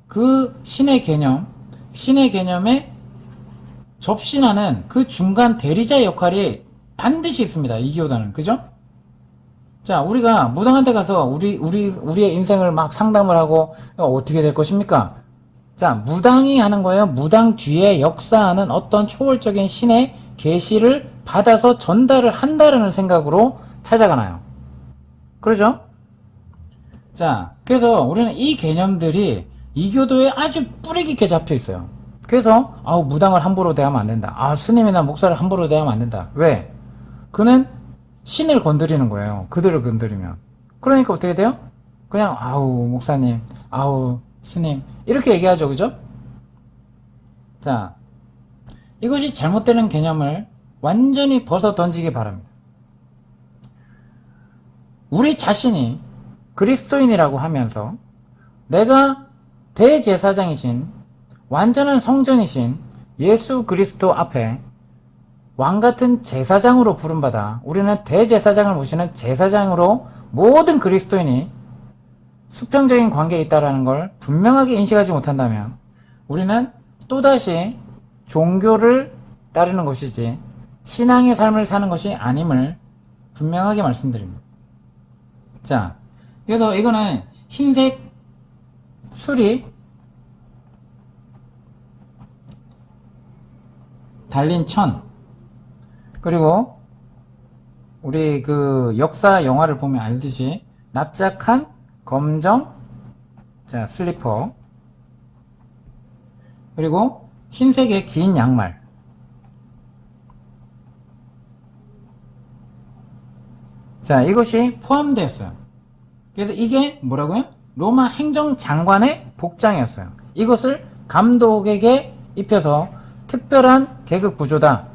그 신의 개념, 신의 개념에 접신하는 그 중간 대리자 역할이 반드시 있습니다. 이 교단은. 그죠? 자, 우리가 무당한 데 가서 우리의 인생을 막 상담을 하고 어떻게 될 것입니까? 자, 무당이 하는 거예요. 무당 뒤에 역사하는 어떤 초월적인 신의 계시를 받아서 전달을 한다는 생각으로 찾아가나요. 그러죠? 자, 그래서 우리는 이 개념들이 이교도에 아주 뿌리 깊게 잡혀 있어요. 그래서 무당을 함부로 대하면 안 된다. 스님이나 목사를 함부로 대하면 안 된다. 왜? 그는 신을 건드리는 거예요. 그들을 건드리면. 그러니까 어떻게 돼요? 그냥 목사님, 스님 이렇게 얘기하죠. 그죠? 자, 이것이 잘못되는 개념을 완전히 벗어 던지기 바랍니다. 우리 자신이 그리스도인이라고 하면서 내가 대제사장이신 완전한 성전이신 예수 그리스도 앞에 왕같은 제사장으로 부름받아 우리는 대제사장을 모시는 제사장으로 모든 그리스도인이 수평적인 관계에 있다는 걸 분명하게 인식하지 못한다면 우리는 또다시 종교를 따르는 것이지 신앙의 삶을 사는 것이 아님을 분명하게 말씀드립니다. 자, 그래서 이거는 흰색 술이 달린 천, 그리고 우리 그 역사 영화를 보면 알듯이 납작한 검정, 자, 슬리퍼, 그리고 흰색의 긴 양말. 자, 이것이 포함되었어요. 그래서 이게 뭐라고요? 로마 행정장관의 복장이었어요. 이것을 감독에게 입혀서 특별한 계급 구조다.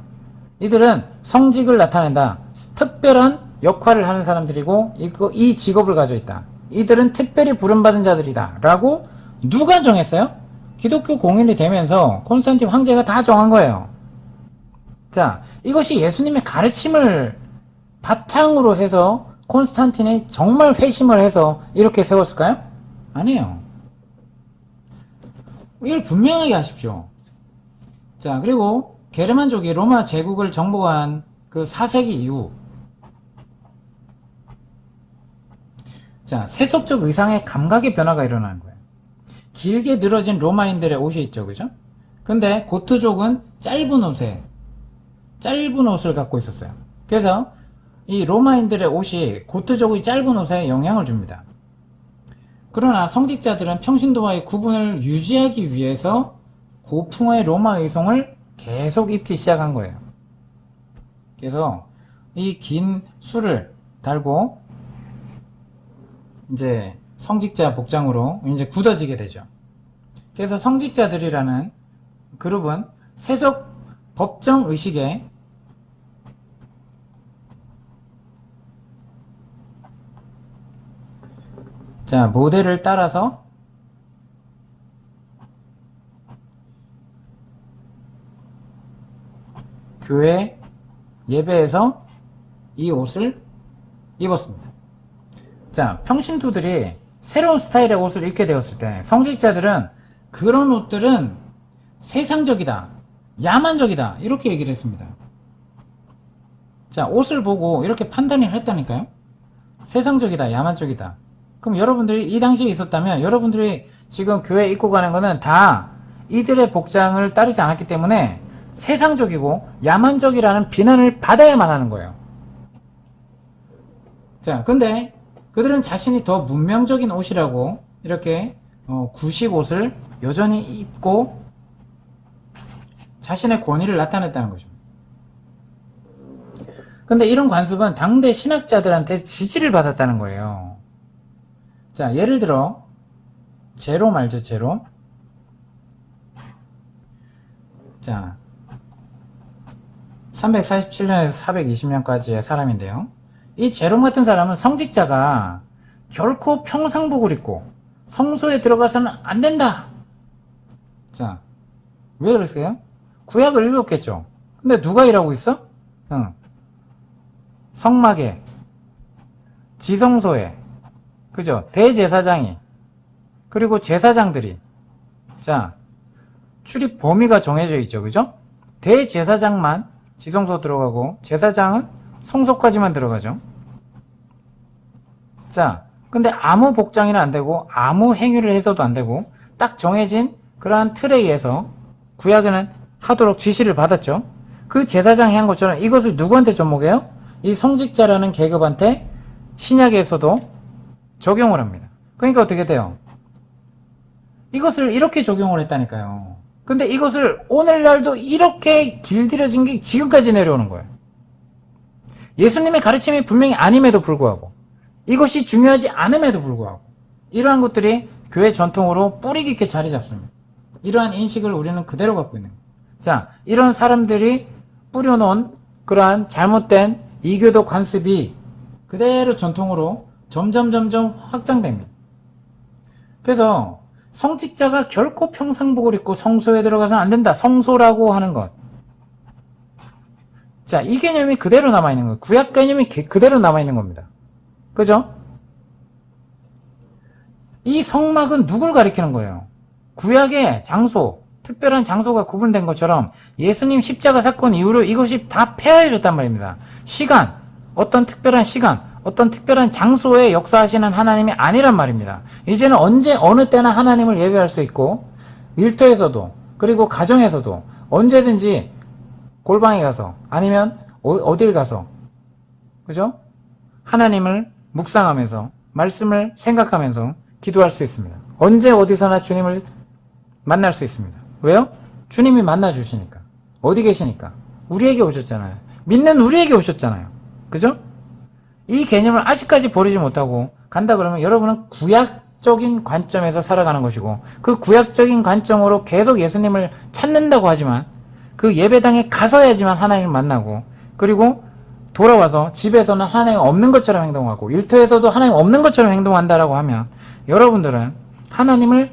이들은 성직을 나타낸다. 특별한 역할을 하는 사람들이고 이 직업을 가지고 있다. 이들은 특별히 부름받은 자들이다. 라고 누가 정했어요? 기독교 공인이 되면서 콘스탄틴 황제가 다 정한 거예요. 자, 이것이 예수님의 가르침을 바탕으로 해서 콘스탄틴이 정말 회심을 해서 이렇게 세웠을까요? 아니에요. 이걸 분명하게 하십시오. 자, 그리고 게르만족이 로마 제국을 정복한 그 4세기 이후, 자, 세속적 의상의 감각의 변화가 일어나는 거예요. 길게 늘어진 로마인들의 옷이 있죠, 그죠? 근데 고트족은 짧은 옷을 갖고 있었어요. 그래서 이 로마인들의 옷이 고트족의 짧은 옷에 영향을 줍니다. 그러나 성직자들은 평신도와의 구분을 유지하기 위해서 고풍의 로마 의송을 계속 입기 시작한 거예요. 그래서 이 긴 술을 달고 이제 성직자 복장으로 이제 굳어지게 되죠. 그래서 성직자들이라는 그룹은 세속 법정 의식에 자, 모델을 따라서 교회 예배에서 이 옷을 입었습니다. 자, 평신도들이 새로운 스타일의 옷을 입게 되었을 때 성직자들은 그런 옷들은 세상적이다, 야만적이다 이렇게 얘기를 했습니다. 자, 옷을 보고 이렇게 판단을 했다니까요. 세상적이다, 야만적이다. 그럼 여러분들이 이 당시에 있었다면 여러분들이 지금 교회 입고 가는 거는 다 이들의 복장을 따르지 않았기 때문에 세상적이고 야만적이라는 비난을 받아야만 하는 거예요. 자, 근데 그들은 자신이 더 문명적인 옷이라고 이렇게 구식 옷을 여전히 입고 자신의 권위를 나타냈다는 거죠. 근데 이런 관습은 당대 신학자들한테 지지를 받았다는 거예요. 자, 예를 들어 제롬 알죠? 제롬. 자, 347년에서 420년까지의 사람인데요. 이 제롬 같은 사람은 성직자가 결코 평상복을 입고 성소에 들어가서는 안 된다. 자, 왜 그랬어요? 구약을 읽었겠죠. 근데 누가 일하고 있어? 성막에, 지성소에, 그죠? 대제사장이, 그리고 제사장들이, 자, 출입 범위가 정해져 있죠. 그죠? 대제사장만 지성소 들어가고 제사장은 성소까지만 들어가죠. 자, 근데 아무 복장이는 안 되고 아무 행위를 해서도 안 되고 딱 정해진 그러한 틀에 의해서 구약에는 하도록 지시를 받았죠. 그 제사장이 한 것처럼 이것을 누구한테 접목해요? 이 성직자라는 계급한테 신약에서도 적용을 합니다. 그러니까 어떻게 돼요? 이것을 이렇게 적용을 했다니까요. 근데 이것을 오늘날도 이렇게 길들여진 게 지금까지 내려오는 거예요. 예수님의 가르침이 분명히 아님에도 불구하고 이것이 중요하지 않음에도 불구하고 이러한 것들이 교회 전통으로 뿌리 깊게 자리 잡습니다. 이러한 인식을 우리는 그대로 갖고 있는 거예요. 자, 이런 사람들이 뿌려놓은 그러한 잘못된 이교도 관습이 그대로 전통으로 점점 확장됩니다. 그래서 성직자가 결코 평상복을 입고 성소에 들어가서는 안 된다. 성소라고 하는 것. 자, 이 개념이 그대로 남아있는 거예요. 구약 개념이 그대로 남아있는 겁니다. 그죠? 이 성막은 누굴 가리키는 거예요? 구약의 장소, 특별한 장소가 구분된 것처럼 예수님 십자가 사건 이후로 이것이 다 폐하해졌단 말입니다. 시간, 어떤 특별한 시간, 어떤 특별한 장소에 역사하시는 하나님이 아니란 말입니다. 이제는 언제 어느 때나 하나님을 예배할 수 있고 일터에서도 그리고 가정에서도 언제든지 골방에 가서 아니면 어딜 가서 그죠? 하나님을 묵상하면서 말씀을 생각하면서 기도할 수 있습니다. 언제 어디서나 주님을 만날 수 있습니다. 왜요? 주님이 만나 주시니까. 어디 계시니까. 우리에게 오셨잖아요. 믿는 우리에게 오셨잖아요. 그죠? 이 개념을 아직까지 버리지 못하고 간다 그러면 여러분은 구약적인 관점에서 살아가는 것이고 그 구약적인 관점으로 계속 예수님을 찾는다고 하지만 그 예배당에 가서야지만 하나님을 만나고 그리고 돌아와서 집에서는 하나님 없는 것처럼 행동하고 일터에서도 하나님 없는 것처럼 행동한다라고 하면 여러분들은 하나님을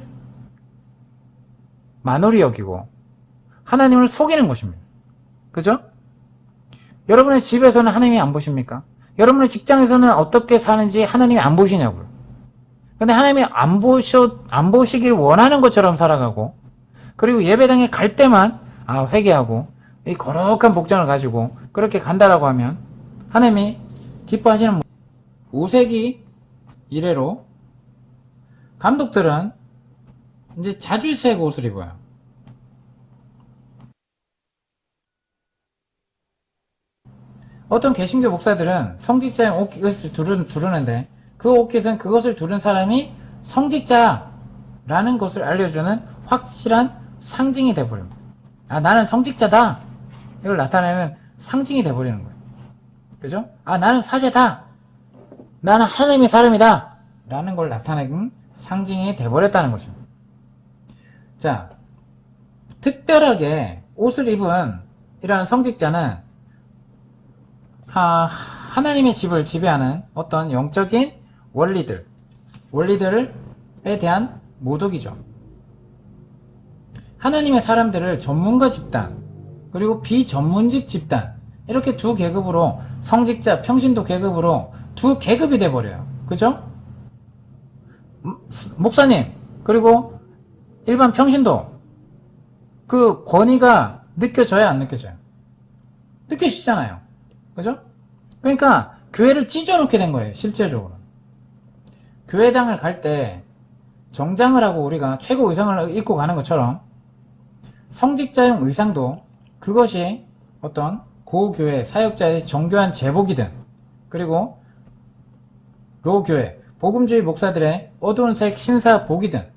만홀히 여기고 하나님을 속이는 것입니다. 그죠? 여러분의 집에서는 하나님이 안 보십니까? 여러분의 직장에서는 어떻게 사는지 하나님이 안 보시냐고요. 근데 하나님이 안 보시길 원하는 것처럼 살아가고 그리고 예배당에 갈 때만 회개하고 이 거룩한 복장을 가지고 그렇게 간다라고 하면 하나님이 기뻐하시는 5세기 이래로 감독들은 이제 자주색 옷을 입어요. 어떤 개신교 목사들은 성직자의 옷깃을 두르는데 그 옷깃은 그것을 두른 사람이 성직자라는 것을 알려주는 확실한 상징이 돼버립니다. 나는 성직자다. 이걸 나타내는 상징이 돼버리는 거예요. 그죠? 나는 사제다. 나는 하나님의 사람이다. 라는 걸 나타내는 상징이 돼버렸다는 것입니다. 자, 특별하게 옷을 입은 이러한 성직자는 하나님의 집을 지배하는 어떤 영적인 원리들에 대한 모독이죠. 하나님의 사람들을 전문가 집단 그리고 비전문직 집단 이렇게 두 계급으로 성직자, 평신도 계급으로 두 계급이 돼버려요. 그죠? 목사님 그리고 일반 평신도 그 권위가 느껴져야 안 느껴져요? 느껴지잖아요. 그죠? 그러니까 교회를 찢어놓게 된 거예요. 실제적으로 교회당을 갈 때 정장을 하고 우리가 최고 의상을 입고 가는 것처럼 성직자용 의상도 그것이 어떤 고교회 사역자의 정교한 제복이든 그리고 로교회 복음주의 목사들의 어두운 색 신사복이든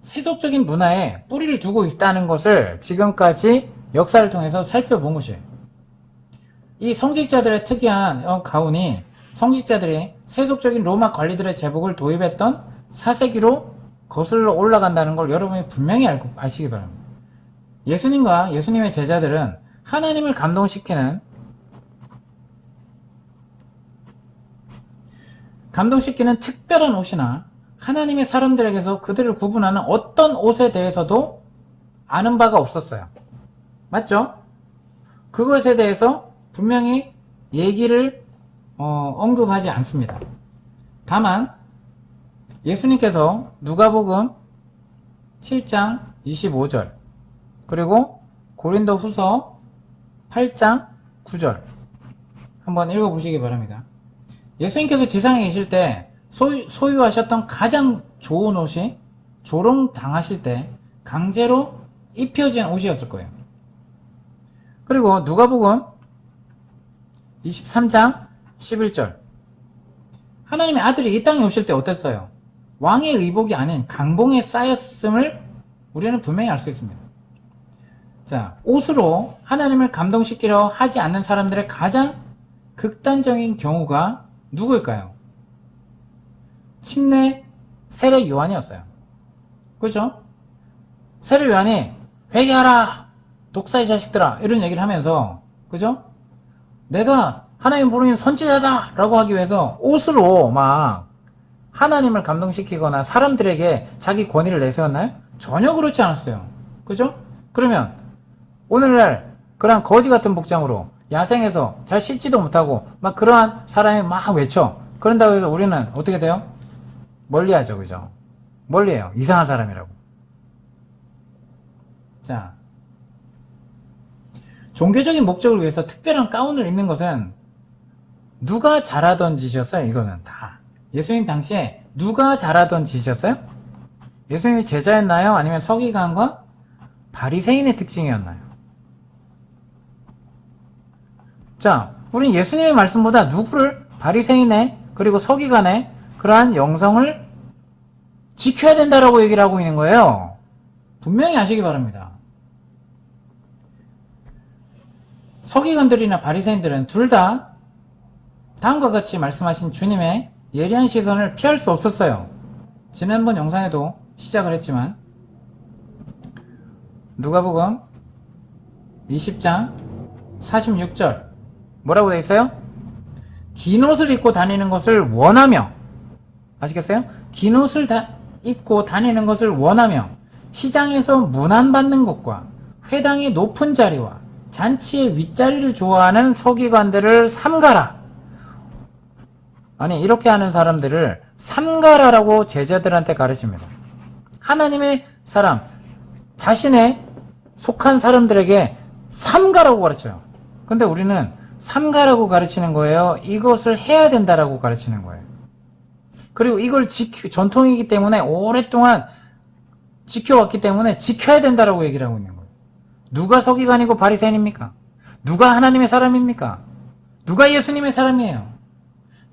세속적인 문화에 뿌리를 두고 있다는 것을 지금까지 역사를 통해서 살펴본 것이에요. 이 성직자들의 특이한 가운이 성직자들이 세속적인 로마 관리들의 제복을 도입했던 4세기로 거슬러 올라간다는 걸 여러분이 분명히 아시기 바랍니다. 예수님과 예수님의 제자들은 하나님을 감동시키는 특별한 옷이나 하나님의 사람들에게서 그들을 구분하는 어떤 옷에 대해서도 아는 바가 없었어요. 맞죠? 그것에 대해서 분명히 얘기를 언급하지 않습니다. 다만 예수님께서 누가복음 7장 25절 그리고 고린도 후서 8장 9절 한번 읽어보시기 바랍니다. 예수님께서 지상에 계실 때 소유하셨던 가장 좋은 옷이 조롱당하실 때 강제로 입혀진 옷이었을 거예요. 그리고 누가복음 23장 11절 하나님의 아들이 이 땅에 오실 때 어땠어요? 왕의 의복이 아닌 강봉에 쌓였음을 우리는 분명히 알 수 있습니다. 자, 옷으로 하나님을 감동시키려 하지 않는 사람들의 가장 극단적인 경우가 누구일까요? 침례 세례 요한이었어요. 그죠? 세례 요한이 회개하라 독사의 자식들아 이런 얘기를 하면서 그죠? 내가 하나님 부르는 선지자다 라고 하기 위해서 옷으로 막 하나님을 감동시키거나 사람들에게 자기 권위를 내세웠나요? 전혀 그렇지 않았어요. 그죠? 그러면 오늘날 그런 거지 같은 복장으로 야생에서 잘 씻지도 못하고 막 그러한 사람이 막 외쳐. 그런다고 해서 우리는 어떻게 돼요? 멀리하죠, 그죠? 멀리해요. 이상한 사람이라고. 자, 종교적인 목적을 위해서 특별한 가운을 입는 것은 누가 잘하던 짓이었어요? 이거는 다 예수님 당시에 누가 잘하던 짓이었어요? 예수님이 제자였나요? 아니면 서기관과 바리새인의 특징이었나요? 자, 우린 예수님의 말씀보다 누구를 바리새인의 그리고 서기관의 그러한 영성을 지켜야 된다라고 얘기를 하고 있는 거예요. 분명히 아시기 바랍니다. 서기관들이나 바리새인들은 둘 다 다음과 같이 말씀하신 주님의 예리한 시선을 피할 수 없었어요. 지난번 영상에도 시작을 했지만 누가복음 20장 46절 뭐라고 되어 있어요? 긴 옷을 입고 다니는 것을 원하며, 아시겠어요? 긴 옷을 입고 다니는 것을 원하며 시장에서 문안받는 것과 회당의 높은 자리와 잔치의 윗자리를 좋아하는 서기관들을 삼가라. 아니, 이렇게 하는 사람들을 삼가라라고 제자들한테 가르칩니다. 하나님의 사람, 자신의 속한 사람들에게 삼가라고 가르쳐요. 근데 우리는 삼가라고 가르치는 거예요? 이것을 해야 된다라고 가르치는 거예요. 그리고 이걸 전통이기 때문에 오랫동안 지켜왔기 때문에 지켜야 된다라고 얘기를 하고 있는 거예요. 누가 서기관이고 바리새인입니까? 누가 하나님의 사람입니까? 누가 예수님의 사람이에요?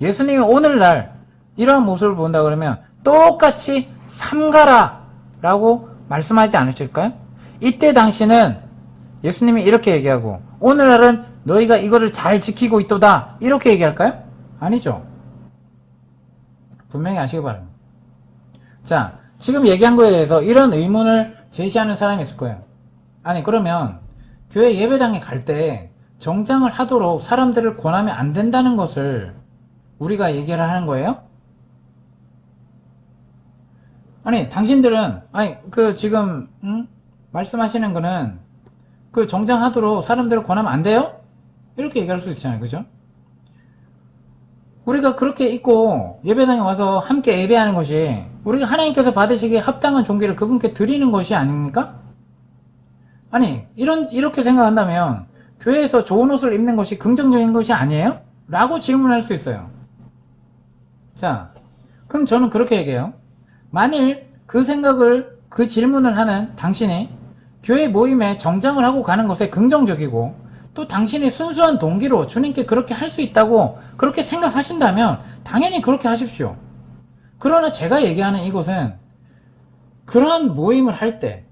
예수님이 오늘날 이러한 모습을 본다 그러면 똑같이 삼가라라고 말씀하지 않으실까요? 이때 당시는 예수님이 이렇게 얘기하고 오늘날은 너희가 이거를 잘 지키고 있도다 이렇게 얘기할까요? 아니죠. 분명히 아시기 바랍니다. 자, 지금 얘기한 거에 대해서 이런 의문을 제시하는 사람이 있을 거예요. 아니, 그러면 교회 예배당에 갈 때 정장을 하도록 사람들을 권하면 안 된다는 것을 우리가 얘기를 하는 거예요? 아니, 당신들은 지금 말씀하시는 거는 그 정장하도록 사람들을 권하면 안 돼요? 이렇게 얘기할 수 있잖아요. 그죠? 우리가 그렇게 입고 예배당에 와서 함께 예배하는 것이 우리가 하나님께서 받으시기에 합당한 종기를 그분께 드리는 것이 아닙니까? 아니, 이렇게 생각한다면 교회에서 좋은 옷을 입는 것이 긍정적인 것이 아니에요? 라고 질문할 수 있어요. 자, 그럼 저는 그렇게 얘기해요. 만일 그 질문을 하는 당신이 교회 모임에 정장을 하고 가는 것에 긍정적이고 또 당신의 순수한 동기로 주님께 그렇게 할 수 있다고 그렇게 생각하신다면 당연히 그렇게 하십시오. 그러나 제가 얘기하는 이것은 그러한 모임을 할 때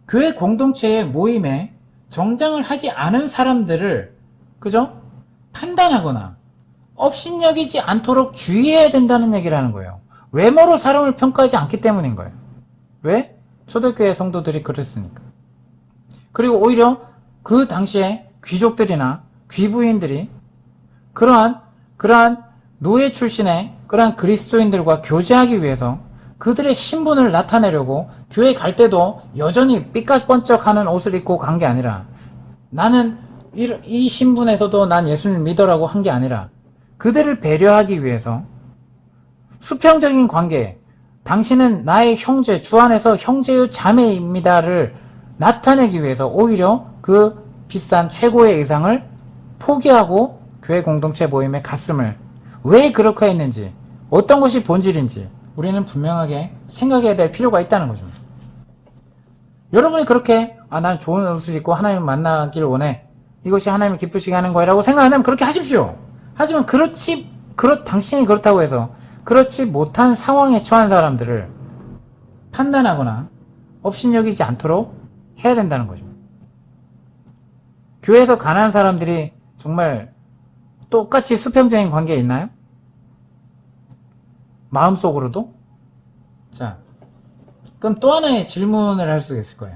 교회 공동체의 모임에 정장을 하지 않은 사람들을 그죠? 판단하거나 업신여기지 않도록 주의해야 된다는 얘기를 하는 거예요. 외모로 사람을 평가하지 않기 때문인 거예요. 왜? 초대교회 성도들이 그랬으니까. 그리고 오히려 그 당시에 귀족들이나 귀부인들이 그러한 노예 출신의 그러한 그리스도인들과 교제하기 위해서 그들의 신분을 나타내려고 교회 갈 때도 여전히 삐까번쩍하는 옷을 입고 간 게 아니라 나는 이 신분에서도 난 예수님을 믿어라고 한 게 아니라 그들을 배려하기 위해서 수평적인 관계, 당신은 나의 형제, 주 안에서 형제요 자매입니다를 나타내기 위해서 오히려 그 비싼 최고의 의상을 포기하고 교회 공동체 모임에 갔음을 왜 그렇게 했는지 어떤 것이 본질인지 우리는 분명하게 생각해야 될 필요가 있다는 거죠. 여러분이 그렇게 난 좋은 옷을 입고 하나님을 만나기를 원해 이것이 하나님을 기쁘시게 하는 거야 라고 생각하면 그렇게 하십시오. 하지만 당신이 그렇다고 해서 그렇지 못한 상황에 처한 사람들을 판단하거나 업신여기지 않도록 해야 된다는 거죠. 교회에서 가난한 사람들이 정말 똑같이 수평적인 관계에 있나요? 마음속으로도? 자, 그럼 또 하나의 질문을 할 수 있을 거예요.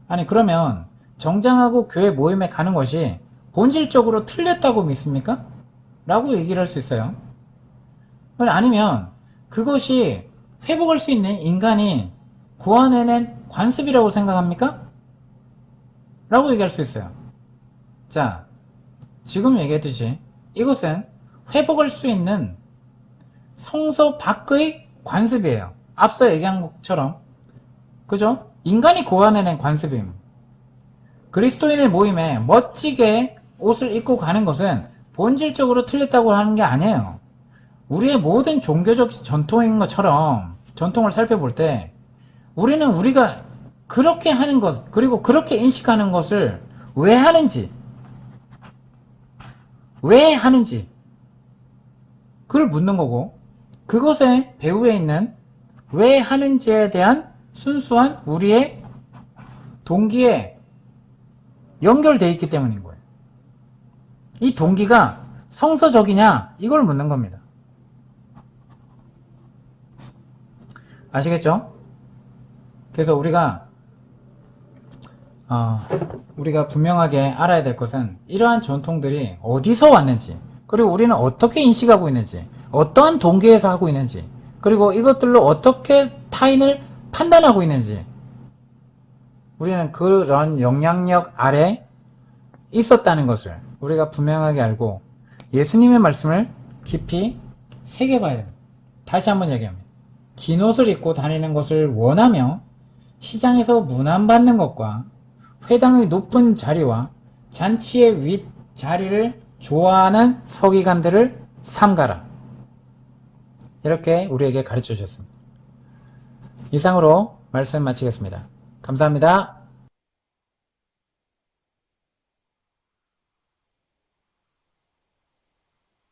아니, 그러면 정장하고 교회 모임에 가는 것이 본질적으로 틀렸다고 믿습니까? 라고 얘기를 할 수 있어요. 아니면 그것이 회복할 수 있는 인간이 구원해낸 관습이라고 생각합니까? 라고 얘기할 수 있어요. 자, 지금 얘기했듯이 이것은 회복할 수 있는 성서 밖의 관습이에요. 앞서 얘기한 것처럼, 그죠? 인간이 고안해낸 관습입니다. 그리스도인의 모임에 멋지게 옷을 입고 가는 것은 본질적으로 틀렸다고 하는 게 아니에요. 우리의 모든 종교적 전통인 것처럼, 전통을 살펴볼 때 우리는 우리가 그렇게 하는 것, 그리고 그렇게 인식하는 것을 왜 하는지, 그걸 묻는 거고, 그것의 배후에 있는 왜 하는지에 대한 순수한 우리의 동기에 연결되어 있기 때문인 거예요. 이 동기가 성서적이냐, 이걸 묻는 겁니다. 아시겠죠? 그래서 우리가 분명하게 알아야 될 것은 이러한 전통들이 어디서 왔는지, 그리고 우리는 어떻게 인식하고 있는지, 어떠한 동기에서 하고 있는지, 그리고 이것들로 어떻게 타인을 판단하고 있는지, 우리는 그런 영향력 아래 있었다는 것을 우리가 분명하게 알고 예수님의 말씀을 깊이 새겨봐야 합니다. 다시 한번 얘기합니다. 긴 옷을 입고 다니는 것을 원하며 시장에서 문안받는 것과 회당의 높은 자리와 잔치의 윗 자리를 좋아하는 서기관들을 삼가라. 이렇게 우리에게 가르쳐 주셨습니다. 이상으로 말씀 마치겠습니다. 감사합니다.